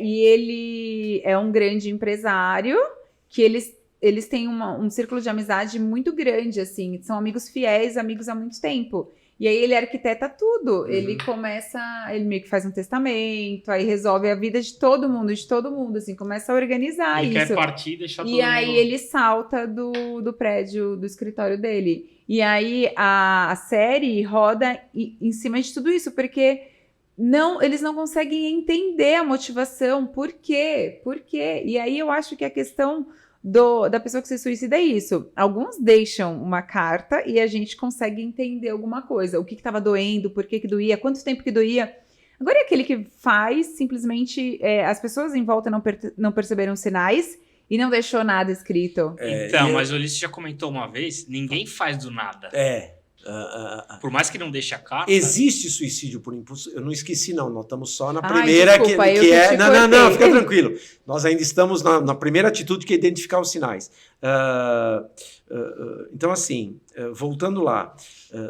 E ele é um grande empresário que eles têm um círculo de amizade muito grande, assim. São amigos fiéis, amigos há muito tempo. E aí ele arquiteta tudo. Ele ele meio que faz um testamento, aí resolve a vida de todo mundo, assim, começa a organizar ele isso. Ele quer partir e deixar todo mundo... E aí ele salta do prédio, do escritório dele. E aí a série roda em cima de tudo isso, porque eles não conseguem entender a motivação. Por quê? Por quê? E aí eu acho que a questão da pessoa que se suicida é isso. Alguns deixam uma carta e a gente consegue entender alguma coisa. O que estava doendo, por que doía, quanto tempo que doía. Agora é aquele que faz, simplesmente as pessoas em volta não perceberam sinais e não deixou nada escrito. Mas o Ulisses já comentou uma vez, ninguém faz do nada. Por mais que não deixe a carta... Existe suicídio por impulso? Eu não esqueci, não. Nós estamos só na primeira, desculpa, que é... Não, fica tranquilo. Nós ainda estamos na primeira atitude, que é identificar os sinais. Então, assim, voltando lá,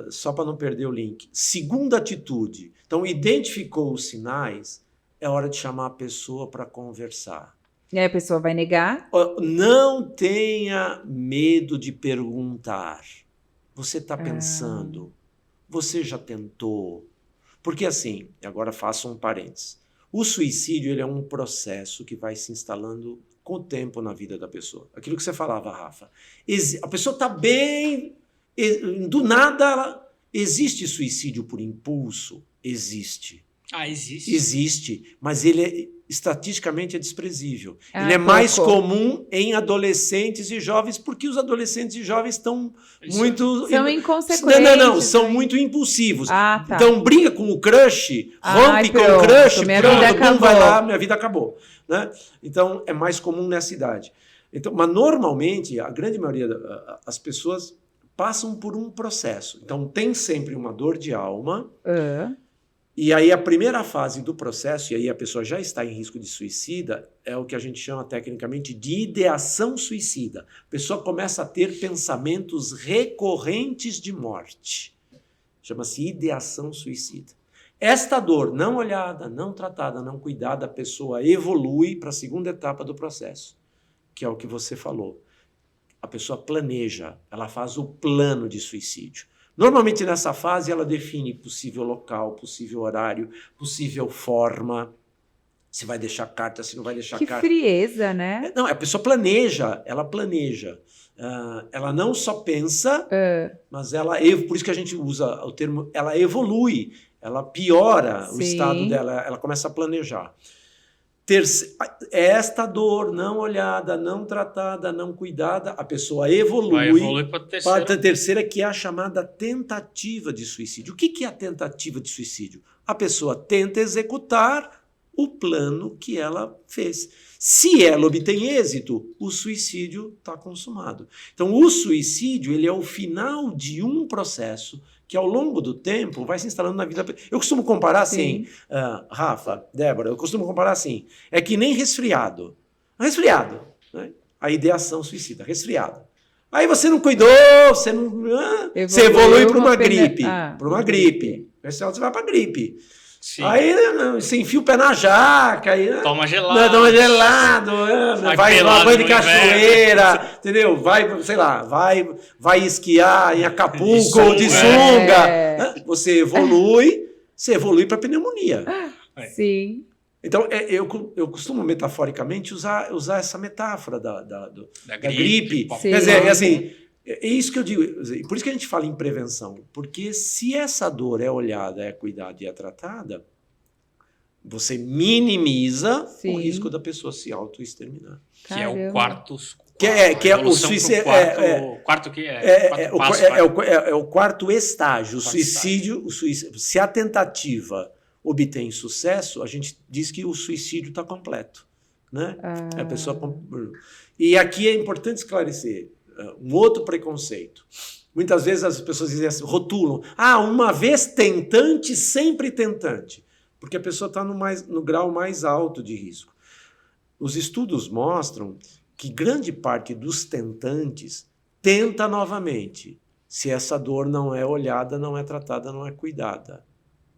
só para não perder o link. Segunda atitude. Então, identificou os sinais, é hora de chamar a pessoa para conversar. E aí a pessoa vai negar? Não tenha medo de perguntar. Você está pensando? Você já tentou? Porque assim, agora faço um parênteses. O suicídio ele é um processo que vai se instalando com o tempo na vida da pessoa. Aquilo que você falava, Rafa. A pessoa está bem... Do nada, existe suicídio por impulso? Existe. Existe. Existe, mas ele estatisticamente é desprezível. Ele é mais comum em adolescentes e jovens, porque os adolescentes e jovens estão muito... São inconsequentes. Não, são muito impulsivos. Tá. Então briga com o crush, rompe com o crush, pronto, vai lá, minha vida acabou. Né? Então é mais comum nessa idade. Então, mas normalmente, a grande maioria das pessoas passam por um processo. Então tem sempre uma dor de alma... E aí a primeira fase do processo, e aí a pessoa já está em risco de suicida, é o que a gente chama tecnicamente de ideação suicida. A pessoa começa a ter pensamentos recorrentes de morte. Chama-se ideação suicida. Esta dor não olhada, não tratada, não cuidada, a pessoa evolui para a segunda etapa do processo, que é o que você falou. A pessoa planeja, ela faz o plano de suicídio. Normalmente, nessa fase, ela define possível local, possível horário, possível forma, se vai deixar carta, se não vai deixar carta. Que frieza, né? Não, a pessoa planeja, ela planeja. Ela não só pensa, mas ela... Por isso que a gente usa o termo, ela evolui, ela piora o estado dela, ela começa a planejar. Esta dor não olhada, não tratada, não cuidada, a pessoa evolui. Vai evoluir para a terceira, que é a chamada tentativa de suicídio. O que é a tentativa de suicídio? A pessoa tenta executar o plano que ela fez. Se ela obtém êxito, o suicídio está consumado. Então, o suicídio ele é o final de um processo que ao longo do tempo vai se instalando na vida. Eu costumo comparar assim, Rafa, Débora, eu costumo comparar assim, é que nem resfriado. Resfriado, né? A ideação suicida, resfriado. Aí você não cuidou, você evolui para uma gripe. Para uma gripe. Você vai para gripe. Sim. Aí você enfia o pé na jaca, aí, toma gelado, vai tomar banho de cachoeira, entendeu? Vai, sei lá, vai esquiar em Acapulco de sunga. Você evolui para pneumonia. Sim. Então, eu costumo metaforicamente usar essa metáfora da gripe. Quer dizer, assim, É isso que eu digo. Por isso que a gente fala em prevenção. Porque se essa dor é olhada, é cuidada e é tratada, você minimiza o risco da pessoa se autoexterminar. Que é o quarto... Que é o suicídio. É o quarto estágio. O suicídio. Se a tentativa obtém sucesso, a gente diz que o suicídio está completo. Né? A pessoa... E aqui é importante esclarecer um outro preconceito. Muitas vezes as pessoas dizem assim, rotulam. Uma vez tentante, sempre tentante. Porque a pessoa está no grau mais alto de risco. Os estudos mostram que grande parte dos tentantes tenta novamente. Se essa dor não é olhada, não é tratada, não é cuidada.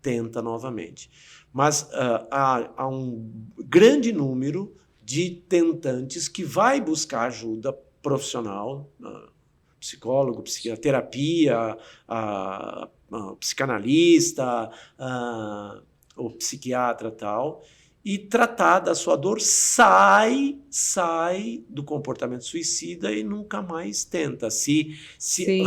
Tenta novamente. Mas há um grande número de tentantes que vai buscar ajuda profissional, psicólogo, terapia, psicanalista, ou psiquiatra tal, e tratar da sua dor, sai do comportamento suicida e nunca mais tenta. Se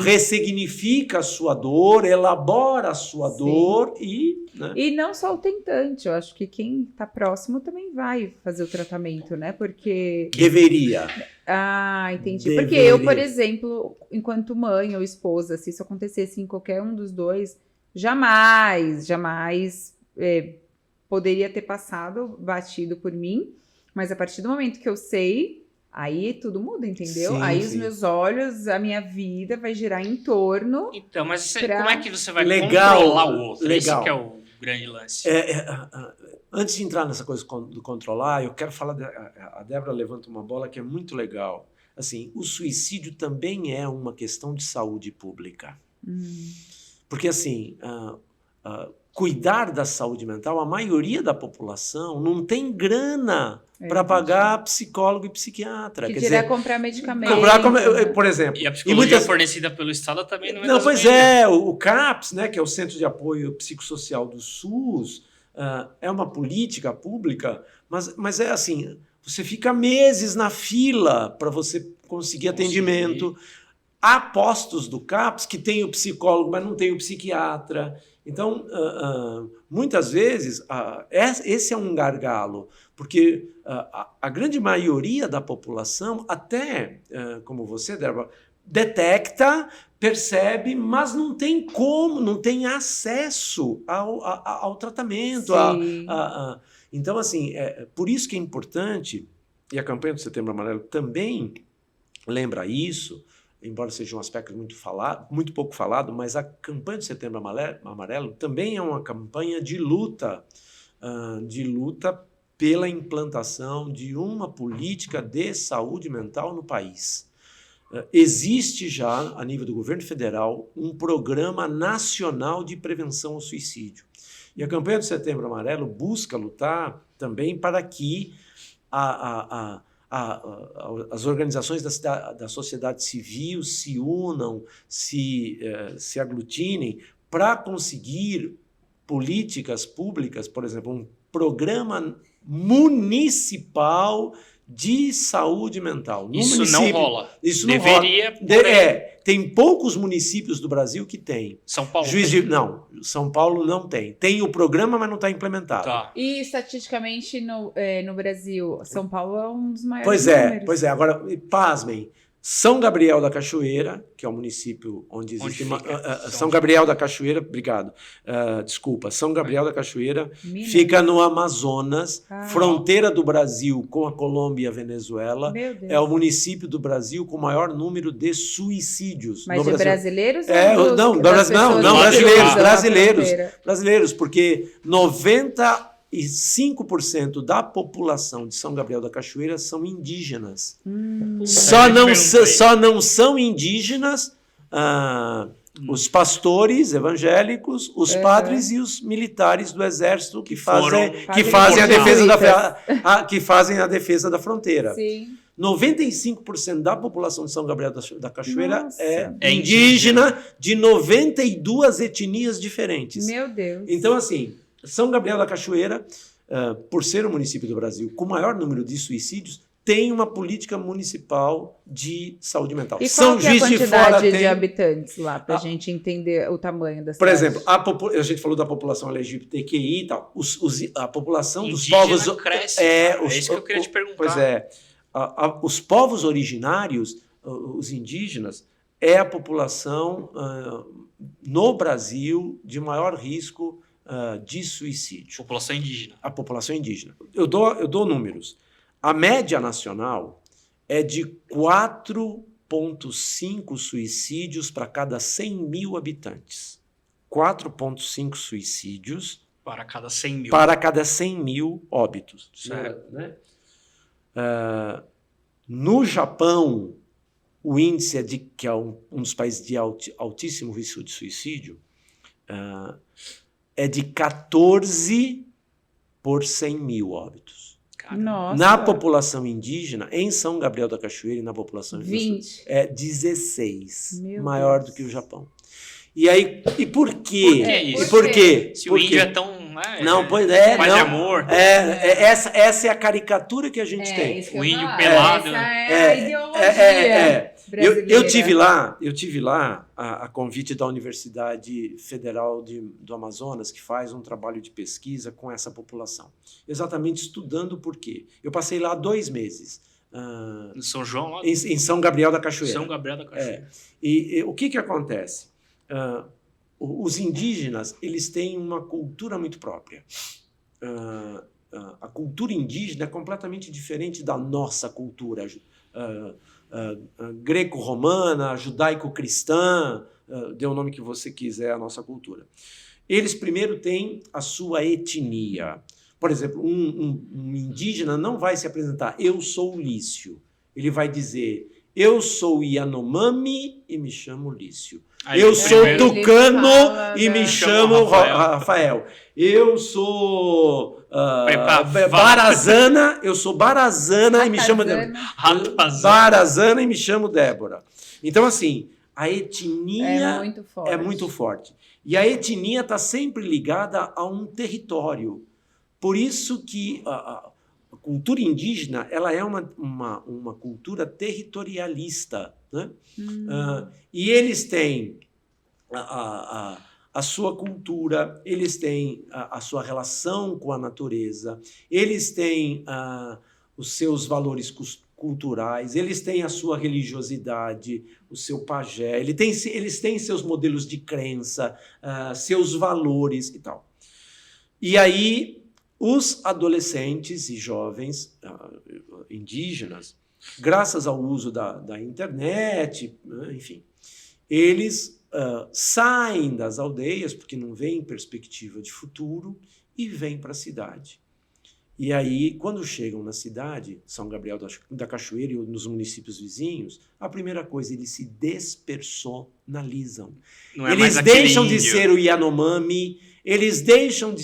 ressignifica a sua dor, elabora a sua dor e... Né? E não só o tentante, eu acho que quem está próximo também vai fazer o tratamento, né? Porque... Deveria. Entendi. Deveria. Porque eu, por exemplo, enquanto mãe ou esposa, se isso acontecesse em qualquer um dos dois, jamais poderia ter batido por mim, mas a partir do momento que eu sei, aí tudo muda, entendeu? Sim, aí os meus olhos, a minha vida vai girar em torno... Então, mas como é que você vai Legal, controlar o outro? Legal. Esse que é o grande lance. Antes de entrar nessa coisa do controlar, eu quero falar... A Débora levanta uma bola que é muito legal. Assim, o suicídio também é uma questão de saúde pública. Porque, assim... cuidar da saúde mental, a maioria da população não tem grana para pagar psicólogo e psiquiatra. Que dirá comprar medicamento. Por exemplo. E a psicologia fornecida pelo Estado também não é Não, pois o CAPS, né, que é o Centro de Apoio Psicossocial do SUS, é uma política pública, mas é assim, você fica meses na fila para você conseguir atendimento. Há postos do CAPS que tem o psicólogo, mas não tem o psiquiatra. Então, muitas vezes, esse é um gargalo, porque a grande maioria da população, até como você, Débora, detecta, percebe, mas não tem como, não tem acesso ao tratamento. Então, assim, por isso que é importante, e a campanha do Setembro Amarelo também lembra isso, embora seja um aspecto muito pouco falado, mas a campanha do Setembro Amarelo também é uma campanha de luta pela implantação de uma política de saúde mental no país. Existe já, a nível do governo federal, um programa nacional de prevenção ao suicídio. E a campanha do Setembro Amarelo busca lutar também para que as organizações da sociedade civil se unam, se aglutinem para conseguir políticas públicas, por exemplo, um programa municipal de saúde mental. Isso não rola. Isso deveria. Não rola. Tem poucos municípios do Brasil que tem. São Paulo. Não, São Paulo não tem. Tem o programa, mas não está implementado. Tá. E estatisticamente no Brasil, São Paulo é um dos maiores números. Pois é. Agora, pasmem. São Gabriel da Cachoeira, que é o município onde existe... São Gabriel da Cachoeira, obrigado. São Gabriel da Cachoeira fica no Amazonas, fronteira do Brasil com a Colômbia e a Venezuela. É o município do Brasil com o maior número de suicídios. Mas no de Brasil. Brasileiros? Brasileiros, porque 95% da população de São Gabriel da Cachoeira são indígenas. Só não são indígenas os pastores evangélicos, os padres e os militares do exército que fazem a defesa da fronteira. Sim. 95% da população de São Gabriel da Cachoeira é indígena, de 92 etnias diferentes. Meu Deus. Então, assim, São Gabriel da Cachoeira, por ser o município do Brasil com o maior número de suicídios, tem uma política municipal de saúde mental. E São qual que é a Juiz de quantidade Fora de tem... habitantes lá, para a gente entender o tamanho da cidade? Por exemplo, a gente falou da população LGBTQI e tal. A população dos Indígena povos... cresce, isso que eu queria te perguntar. Pois é. Os povos originários, os indígenas, é a população no Brasil de maior risco de suicídio. População indígena. A população indígena. Eu dou números. A média nacional é de 4,5 suicídios para cada 100 mil habitantes. 4,5 suicídios para cada 100 mil. Para cada 100 mil óbitos. Certo. Né? No Japão, o índice que é um dos países de altíssimo risco de suicídio, é de 14 por 100 mil óbitos. Nossa. Na população indígena, em São Gabriel da Cachoeira e na população 20. É 16, Meu maior Deus. do que o Japão. E aí, e por quê? Por que isso? E por quê? Se o índio é tão... Não, pois é. Paz não. de amor. Essa é a caricatura que a gente tem. Isso que O eu índio falo. pelado. Essa é a ideologia brasileira. Eu tive lá a convite da Universidade Federal do Amazonas, que faz um trabalho de pesquisa com essa população. Exatamente estudando por quê. Eu passei lá 2 meses. Em São João? Lá? Em São Gabriel da Cachoeira. São Gabriel da Cachoeira. E o que acontece? Os indígenas, eles têm uma cultura muito própria. A cultura indígena é completamente diferente da nossa cultura greco-romana, judaico-cristã, dê o nome que você quiser à nossa cultura. Eles primeiro têm a sua etnia. Por exemplo, um indígena não vai se apresentar, eu sou Lício. Ele vai dizer, eu sou Yanomami e me chamo Lício. Aí, eu sou tucano e me chamo Rafael. Eu sou Barazana, e me chamo Débora. Barazana e me chamo Débora. Então, assim, a etnia é muito forte. E a etnia está sempre ligada a um território. Por isso que a cultura indígena ela é uma cultura territorialista. Né? E eles têm a sua cultura, eles têm a sua relação com a natureza, eles têm os seus valores culturais, eles têm a sua religiosidade, o seu pajé, eles têm seus modelos de crença, seus valores e tal. E aí, os adolescentes e jovens indígenas, graças ao uso da internet, enfim, eles saem das aldeias, porque não veem perspectiva de futuro, e vêm para a cidade. E aí, quando chegam na cidade, São Gabriel da Cachoeira e nos municípios vizinhos, a primeira coisa, eles se despersonalizam. Não é eles mais deixam de índio. ser o Yanomami, eles deixam de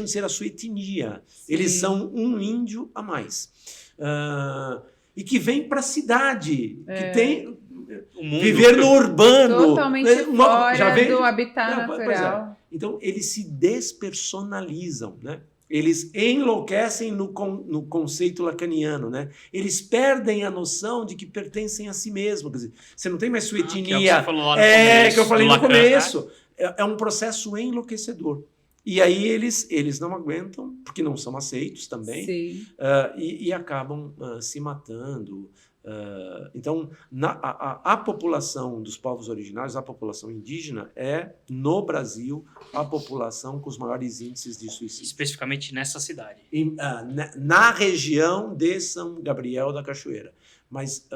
ser a sua etnia. Sim. Eles são um índio a mais. E que vem para a cidade, que tem... Viver no urbano. Totalmente fora do habitat natural. Então, eles se despersonalizam, né? Eles enlouquecem no conceito lacaniano, né? Eles perdem a noção de que pertencem a si mesmos. Quer dizer, você não tem mais sua etnia. Que é o que você falou lá no começo, que eu falei no Lacan, começo. Né? É um processo enlouquecedor. E aí eles não aguentam, porque não são aceitos também, e acabam se matando. Então, a população dos povos originários, a população indígena, é, no Brasil, a população com os maiores índices de suicídio. Especificamente nessa cidade. Na região de São Gabriel da Cachoeira. Mas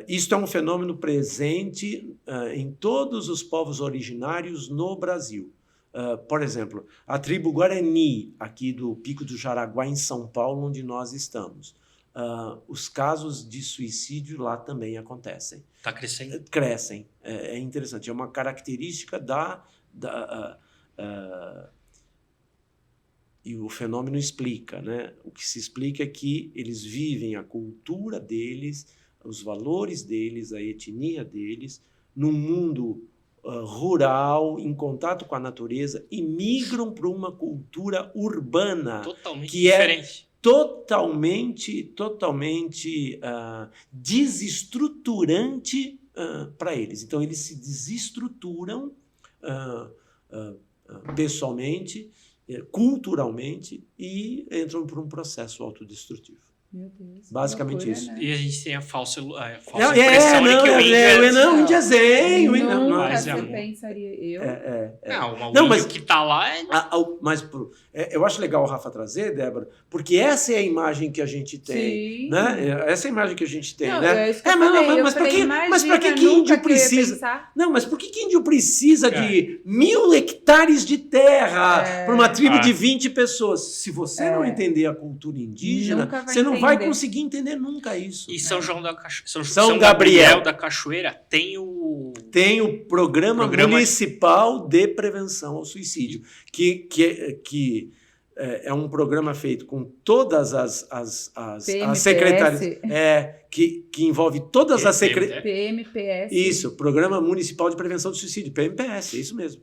isto é um fenômeno presente em todos os povos originários no Brasil. Por exemplo, a tribo Guarani, aqui do Pico do Jaraguá, em São Paulo, onde nós estamos. Os casos de suicídio lá também acontecem. Está crescendo? Crescem. É interessante. É uma característica e o fenômeno explica, né? O que se explica é que eles vivem a cultura deles, os valores deles, a etnia deles, num mundo rural, em contato com a natureza, e migram para uma cultura urbana. Totalmente que diferente. totalmente desestruturante para eles. Então, eles se desestruturam pessoalmente, culturalmente, e entram por um processo autodestrutivo. Meu Deus, Basicamente loucura, isso. né? E a gente tem a falsa impressão de que o Índia é zen. Nunca mas você é- pensaria. Não, mas- o índio que tá lá é... Mas eu acho legal o Rafa trazer, Débora, porque essa é a imagem que a gente tem. Sim. Né? Essa é a imagem que a gente tem, Não, né? é isso que eu falei. Mas pra que Imagina, nunca índio que eu ia precisa? pensar. Não, mas por que índio precisa de 1.000 hectares de terra para uma tribo de 20 pessoas? Se você não entender a cultura indígena, Nunca vai você não vai entender. conseguir entender nunca isso. E São João da São Gabriel da Cachoeira tem o... Tem o Programa Municipal de Prevenção ao Suicídio, que é um programa feito com todas as secretarias, que envolve todas as secretarias. PMPS. Isso, Programa Municipal de Prevenção do Suicídio, PMPS, é isso mesmo.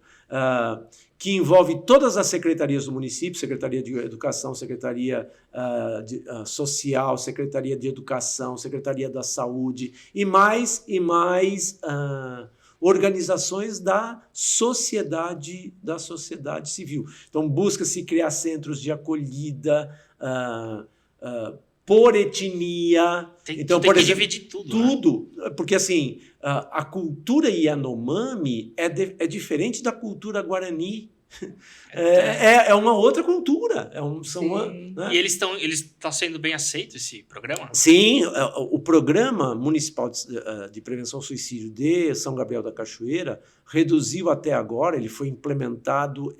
Que envolve todas as secretarias do município, Secretaria de Educação, Secretaria Social, Secretaria de Educação, Secretaria da Saúde e mais organizações da sociedade civil. Então, busca-se criar centros de acolhida por etnia. Então, por que exemplo, dividir tudo. Tudo. Né? Porque, assim, a cultura Yanomami é diferente da cultura Guarani. É uma outra cultura. Né? E eles estão sendo bem aceitos, esse programa? Sim, o Programa Municipal de Prevenção ao Suicídio de São Gabriel da Cachoeira reduziu até agora, ele foi implementado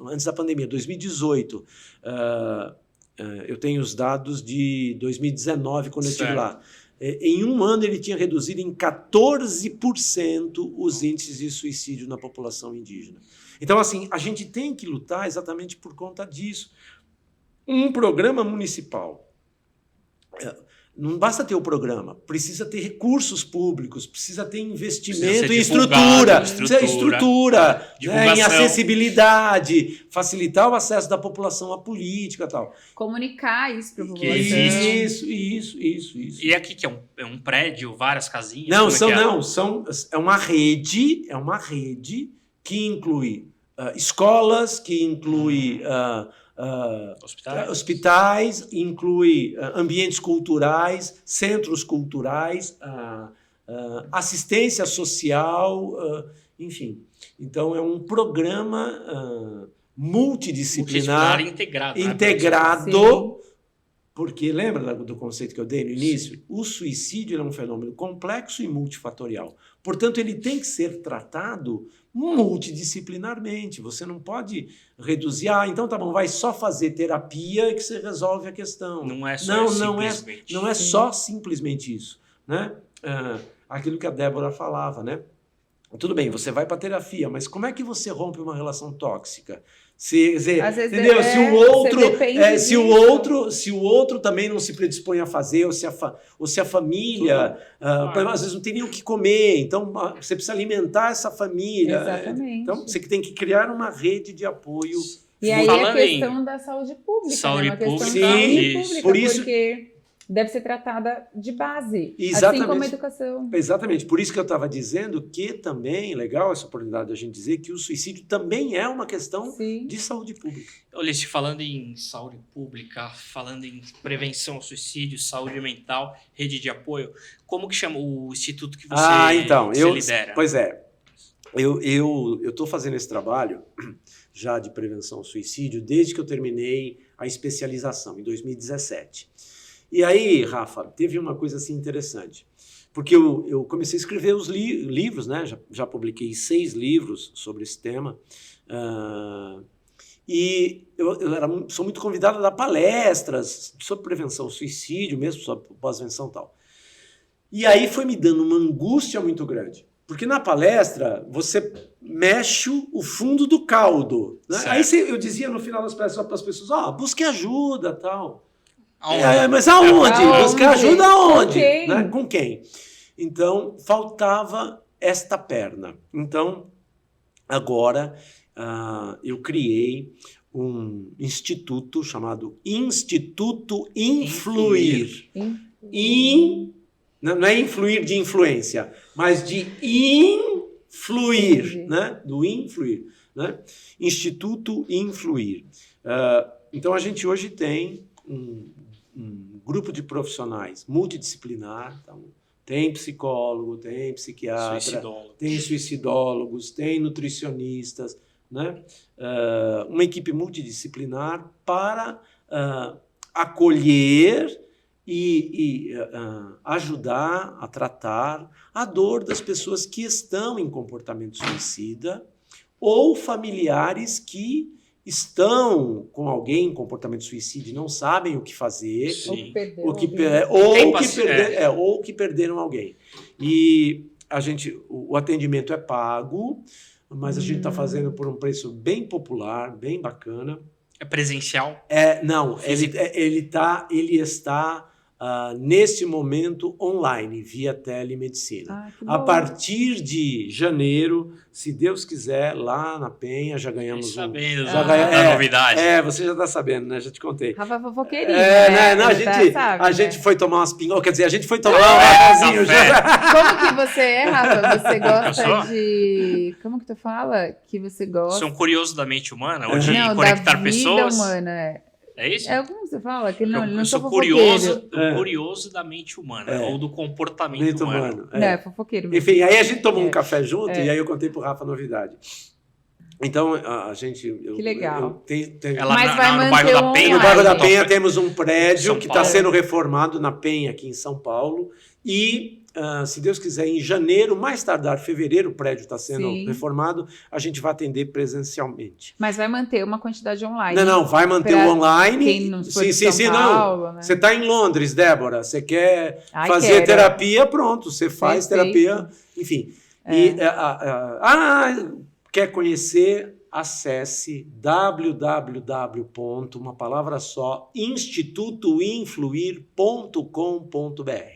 antes da pandemia, 2018. Eu tenho os dados de 2019, quando eu estive lá. Em um ano, ele tinha reduzido em 14% os índices de suicídio na população indígena. Então, assim, a gente tem que lutar exatamente por conta disso. Um programa municipal. Não basta ter o programa, precisa ter recursos públicos, precisa ter investimento em estrutura, em acessibilidade, facilitar o acesso da população à política e tal. Comunicar isso para a população. Isso. E aqui que é um prédio, várias casinhas? É uma rede que inclui escolas, que inclui hospitais, inclui ambientes culturais, centros culturais, assistência social, enfim. Então, é um programa multidisciplinar integrado, porque lembra do conceito que eu dei no início? Sim. O suicídio é um fenômeno complexo e multifatorial. Portanto, ele tem que ser tratado multidisciplinarmente. Você não pode reduzir, então tá bom, vai só fazer terapia que você resolve a questão. Não é só simplesmente. Não é só simplesmente isso. Né? Aquilo que a Débora falava, né? Tudo bem, você vai para terapia, mas como é que você rompe uma relação tóxica? Entendeu? Se o outro também não se predispõe a fazer, ou se a família às vezes não tem nem o que comer, então você precisa alimentar essa família. Exatamente. Então você tem que criar uma rede de apoio. E aí a questão da saúde pública, uma questão de saúde pública, por isso, porque deve ser tratada de base, exatamente, assim como a educação. Exatamente, por isso que eu estava dizendo que também, legal essa oportunidade de a gente dizer que o suicídio também é uma questão de saúde pública. Ulisses, falando em saúde pública, falando em prevenção ao suicídio, saúde mental, rede de apoio, como que chama o instituto que você lidera? Pois é, eu estou fazendo esse trabalho já de prevenção ao suicídio desde que eu terminei a especialização, em 2017. E aí, Rafa, teve uma coisa assim interessante, porque eu comecei a escrever os livros, né? Já publiquei 6 livros sobre esse tema, e eu sou muito convidado a dar palestras sobre prevenção ao suicídio, mesmo sobre pós-venção e tal. E aí foi me dando uma angústia muito grande, porque na palestra você mexe o fundo do caldo. Né? Aí eu dizia no final das palestras para as pessoas, busque ajuda e tal. Mas aonde? Buscar ajuda aonde? Com quem? Então, faltava esta perna. Então, agora eu criei um instituto chamado Instituto Influir. Não é influir de influência, mas de influir, né? Do influir, né? Instituto Influir. Então, a gente hoje tem um grupo de profissionais multidisciplinar, então, tem psicólogo, tem psiquiatra, tem suicidólogos, tem nutricionistas, né? Uma equipe multidisciplinar para acolher e ajudar a tratar a dor das pessoas que estão em comportamento suicida ou familiares que estão com alguém em comportamento suicida e não sabem o que fazer, ou que perderam alguém. E o atendimento é pago, mas a gente está fazendo por um preço bem popular, bem bacana. É presencial? Não, ele está nesse momento online, via telemedicina. A partir de janeiro, se Deus quiser, lá na Penha, já ganhamos sabendo da novidade. Você já está sabendo, né? Já te contei. Rafa fofoqueirinho, né? A gente foi tomar umas pingas, quer dizer, a gente foi tomar um cafezinho já. Como que você é, Rafa? Você gosta de... Como que tu fala? Que você gosta... Sou um curioso da mente humana, ou de conectar pessoas. Humana, É isso? Como você fala? Que não eu sou curioso da mente humana, ou do comportamento humano. É fofoqueiro mesmo. Enfim, aí a gente tomou um café junto e aí eu contei pro Rafa a novidade. Então, a gente... Que legal. Mas vai manter no bairro da Penha? No bairro da Penha temos um prédio que está sendo reformado na Penha, aqui em São Paulo. E, se Deus quiser, em janeiro, mais tardar, fevereiro, o prédio está sendo reformado, a gente vai atender presencialmente. Mas vai manter uma quantidade online? Não, vai manter o online. Quem não for de São Paulo, né? Você está em Londres, Débora, você quer fazer terapia, pronto, você faz terapia, enfim. Quer conhecer? Acesse institutoinfluir.com.br.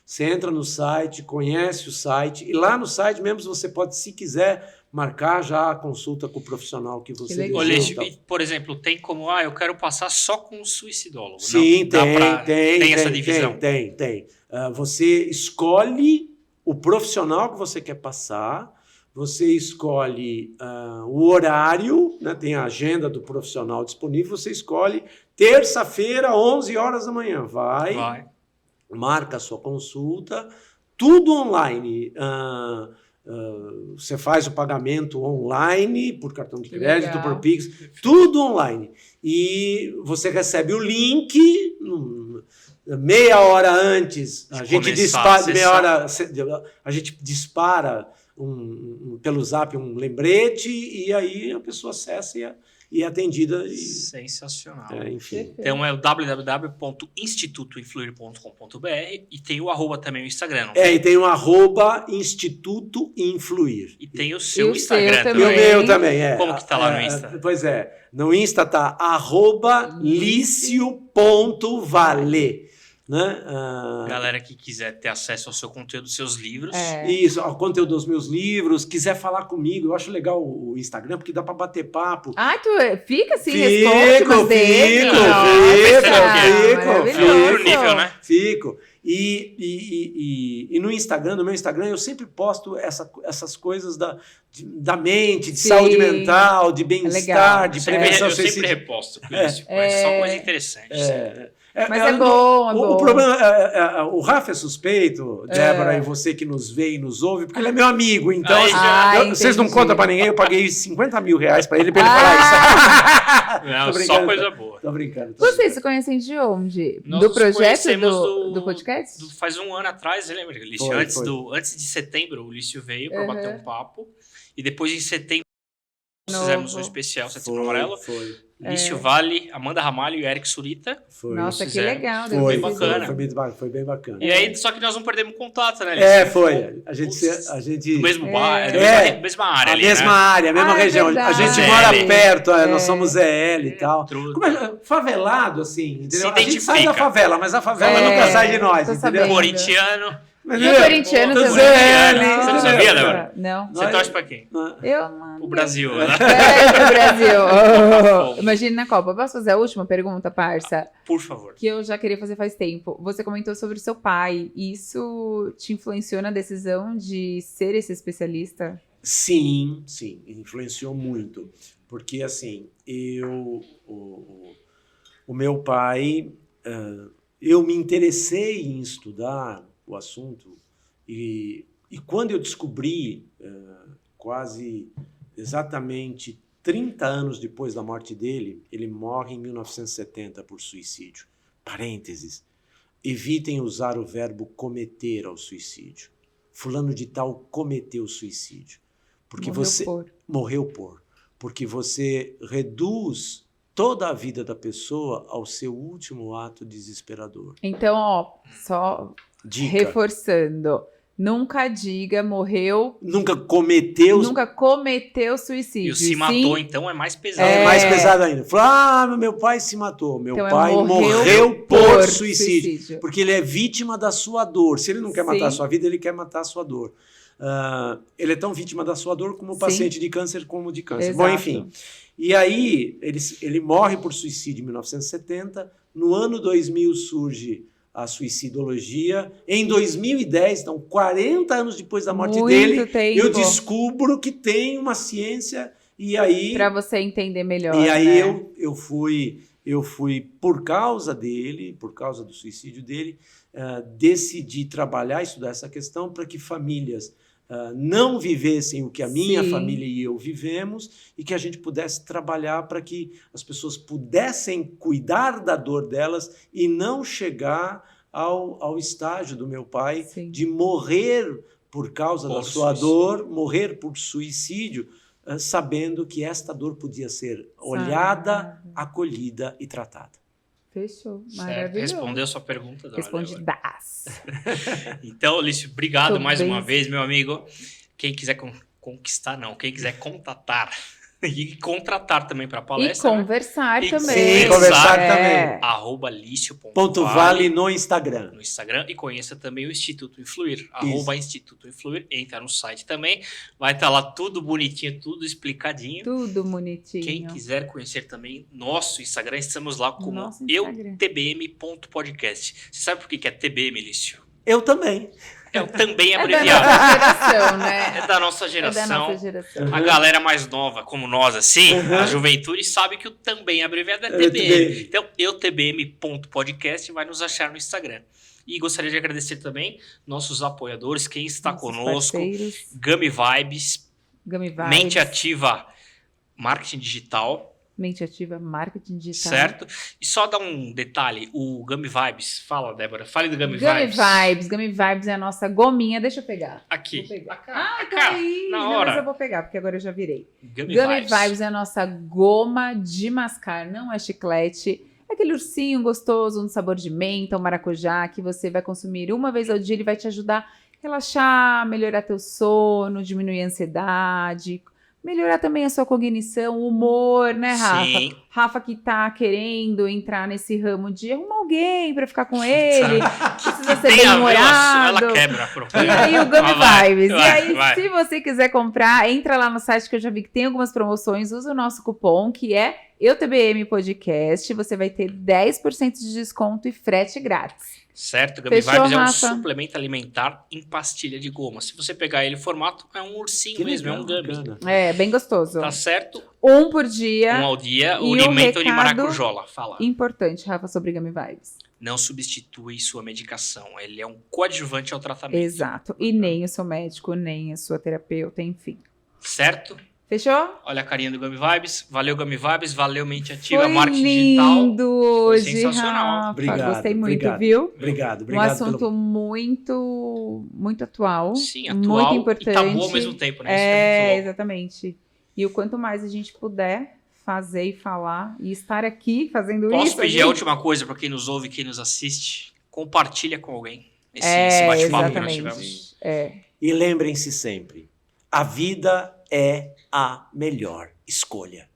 Você entra no site, conhece o site, e lá no site mesmo você pode, se quiser, marcar já a consulta com o profissional que você deseja. Por exemplo, tem como, eu quero passar só com o suicidólogo. Sim, tem essa divisão. Tem. Você escolhe o profissional que você quer passar, você escolhe o horário, né, tem a agenda do profissional disponível, você escolhe terça-feira, 11 horas da manhã. Vai. Marca a sua consulta, tudo online. Você faz o pagamento online, por cartão de crédito, por Pix, tudo online. E você recebe o link meia hora antes. A gente dispara pelo Zap um lembrete e aí a pessoa acessa e é atendida. Sensacional. Enfim. Então é o www.institutoinfluir.com.br e tem o @ também o Instagram. E tem o @ Instituto Influir. E tem o seu Instagram também. E o meu também, Como que tá lá no Insta? Pois é. No Insta tá @licio.vale. Né? Galera que quiser ter acesso ao seu conteúdo, dos seus livros. Isso, ao conteúdo dos meus livros, quiser falar comigo, eu acho legal o Instagram, porque dá para bater papo. Tu fica assim, responde umas dele. Fico. E no Instagram, no meu Instagram, eu sempre posto essas coisas da mente, de saúde mental, de bem-estar, de prevenção. Eu sempre reposto, é só coisa interessante. Mas é bom. O problema o Rafa é suspeito, Débora, e você que nos vê e nos ouve, porque ele é meu amigo. Então, vocês não contam pra ninguém, eu paguei 50 mil reais pra ele falar isso. Não, só coisa boa. Tô brincando. Vocês se conhecem de onde? Nós do projeto do podcast? Faz um ano atrás, você lembra? Antes de setembro, o Lício veio pra bater um papo. E depois, em setembro, nós fizemos um especial Setembro Amarelo. Lício Vale, Amanda Ramalho e Eric Surita. Nossa, que legal. Foi bem bacana. Foi bem bacana. E aí, só que nós não perdemos contato, né, Lício? Foi. A gente... Do mesmo bairro, mesma área ali, mesma área, mesma região. A gente mora perto, nós somos ZL e tal. Favelado, assim, entendeu? A gente sai da favela, mas a favela nunca sai de nós, entendeu? Corintiano. E corintiano também. Você não sabia, Débora? Não. Você torce pra quem? Eu não. O Brasil, né? Pro Brasil. Imagina na Copa. Posso fazer a última pergunta, parça? Por favor. Que eu já queria fazer faz tempo. Você comentou sobre o seu pai. Isso te influenciou na decisão de ser esse especialista? Sim, influenciou muito. Porque, assim, o meu pai, eu me interessei em estudar o assunto e quando eu descobri, quase exatamente 30 anos depois da morte dele, ele morre em 1970 por suicídio. Parênteses, evitem usar o verbo cometer ao suicídio. Fulano de tal cometeu suicídio. Porque morreu por. Porque você reduz toda a vida da pessoa ao seu último ato desesperador. Então, só reforçando, nunca diga morreu. Nunca cometeu suicídio. E se matou, então é mais pesado. É mais pesado ainda. Falou, meu pai se matou. Meu pai morreu por suicídio. Porque ele é vítima da sua dor. Se ele não quer matar a sua vida, ele quer matar a sua dor. Ele é tão vítima da sua dor como o paciente de câncer como de câncer. Exato. Bom, enfim. E aí, ele morre por suicídio em 1970. No ano 2000 surge a suicidologia. Em 2010, então 40 anos depois da morte dele, eu descubro que tem uma ciência e aí... Para você entender melhor. E aí né? eu fui, por causa dele, por causa do suicídio dele, decidi trabalhar, estudar essa questão para que famílias não vivessem o que a minha família e eu vivemos e que a gente pudesse trabalhar para que as pessoas pudessem cuidar da dor delas e não chegar ao estágio do meu pai de morrer por causa da sua dor, morrer por suicídio, sabendo que esta dor podia ser olhada, acolhida e tratada. Fechou. Certo. Maravilhoso. Respondeu a sua pergunta, Débora. Respondidas. Então, Lício, obrigado mais uma vez, meu amigo. Quem quiser conquistar, não. Quem quiser contatar e contratar também para palestra. E conversar né? também. E conversar também. @licio.vale no Instagram. No Instagram. E conheça também o Instituto Influir. @Instituto Influir. Entra no site também. Vai estar lá tudo bonitinho, tudo explicadinho. Tudo bonitinho. Quem quiser conhecer também nosso Instagram, estamos lá como eutbm.podcast. Você sabe por que é TBM, Lício? Eu também. Eu também abreviado. É da nossa geração, né? É da nossa geração. A galera mais nova, como nós, assim, a juventude, sabe que o também abreviado é TBM. Então, eutbm.podcast vai nos achar no Instagram. E gostaria de agradecer também nossos apoiadores, quem está conosco. Parceiros. Gummy Vibes. Mente Ativa Marketing Digital. Mente Ativa Marketing Digital. Certo? E só dar um detalhe, o Gummy Vibes. Fala, Débora. Fale do Gummy Vibes. Gummy Vibes é a nossa gominha. Deixa eu pegar. Aqui. Vou pegar. Cá, aí. na Não, hora. mas eu vou pegar, porque agora eu já virei. Gummy Vibes é a nossa goma de mascar. Não é chiclete. É aquele ursinho gostoso, um sabor de menta, um maracujá, que você vai consumir uma vez ao dia. Ele vai te ajudar a relaxar, melhorar teu sono, diminuir a ansiedade... Melhorar também a sua cognição, o humor, né, Rafa? Sim. Rafa que tá querendo entrar nesse ramo de arrumar alguém pra ficar com ele. Precisa ser bem-humorado. Ela quebra. E aí o Gummy Vibes. E aí, se você quiser comprar, entra lá no site que eu já vi que tem algumas promoções. Usa o nosso cupom, que é EUTBM Podcast. Você vai ter 10% de desconto e frete grátis. Certo, Gummy Vibes é um suplemento alimentar em pastilha de goma. Se você pegar ele em formato, é um ursinho mesmo, é um gummy. É, bem gostoso. Tá certo? Um por dia. Um ao dia, o alimento de maracujola. Fala. Importante, Rafa, sobre Gummy Vibes. Não substitui sua medicação. Ele é um coadjuvante ao tratamento. Exato. E nem o seu médico, nem a sua terapeuta, enfim. Certo? Fechou? Olha a carinha do Gummy Vibes. Valeu, Gummy Vibes. Valeu, Mente Ativa, Foi Marketing lindo Digital. Foi hoje, sensacional. Rafa. Obrigado, Gostei muito, obrigado. viu? Obrigado. Um assunto muito atual. Sim, atual muito importante. E tabu ao mesmo tempo, né? Isso é muito louco. Exatamente. E o quanto mais a gente puder fazer e falar e estar aqui fazendo isso. Posso pedir a última coisa para quem nos ouve, quem nos assiste? Compartilha com alguém esse bate-papo que nós tivemos. E lembrem-se sempre, a vida é a melhor escolha.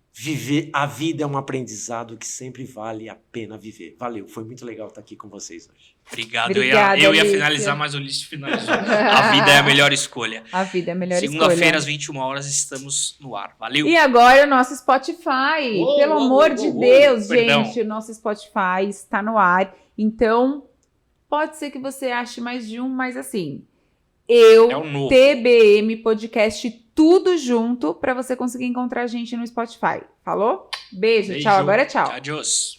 A vida é um aprendizado que sempre vale a pena viver. Valeu, foi muito legal estar aqui com vocês hoje. Obrigado. Obrigada, eu ia Alicia. finalizar, mas o Ulisses finalizou. A vida é a melhor escolha. A vida é a melhor Segunda-feira, escolha. às 21 horas, estamos no ar. Valeu. E agora o nosso Spotify. Pelo amor de Deus, Perdão. gente, o nosso Spotify está no ar. Então, pode ser que você ache mais de um, mas assim, É o novo. TBM Podcast, tudo junto, para você conseguir encontrar a gente no Spotify. Falou? Beijo, tchau. Agora é tchau. Adiós.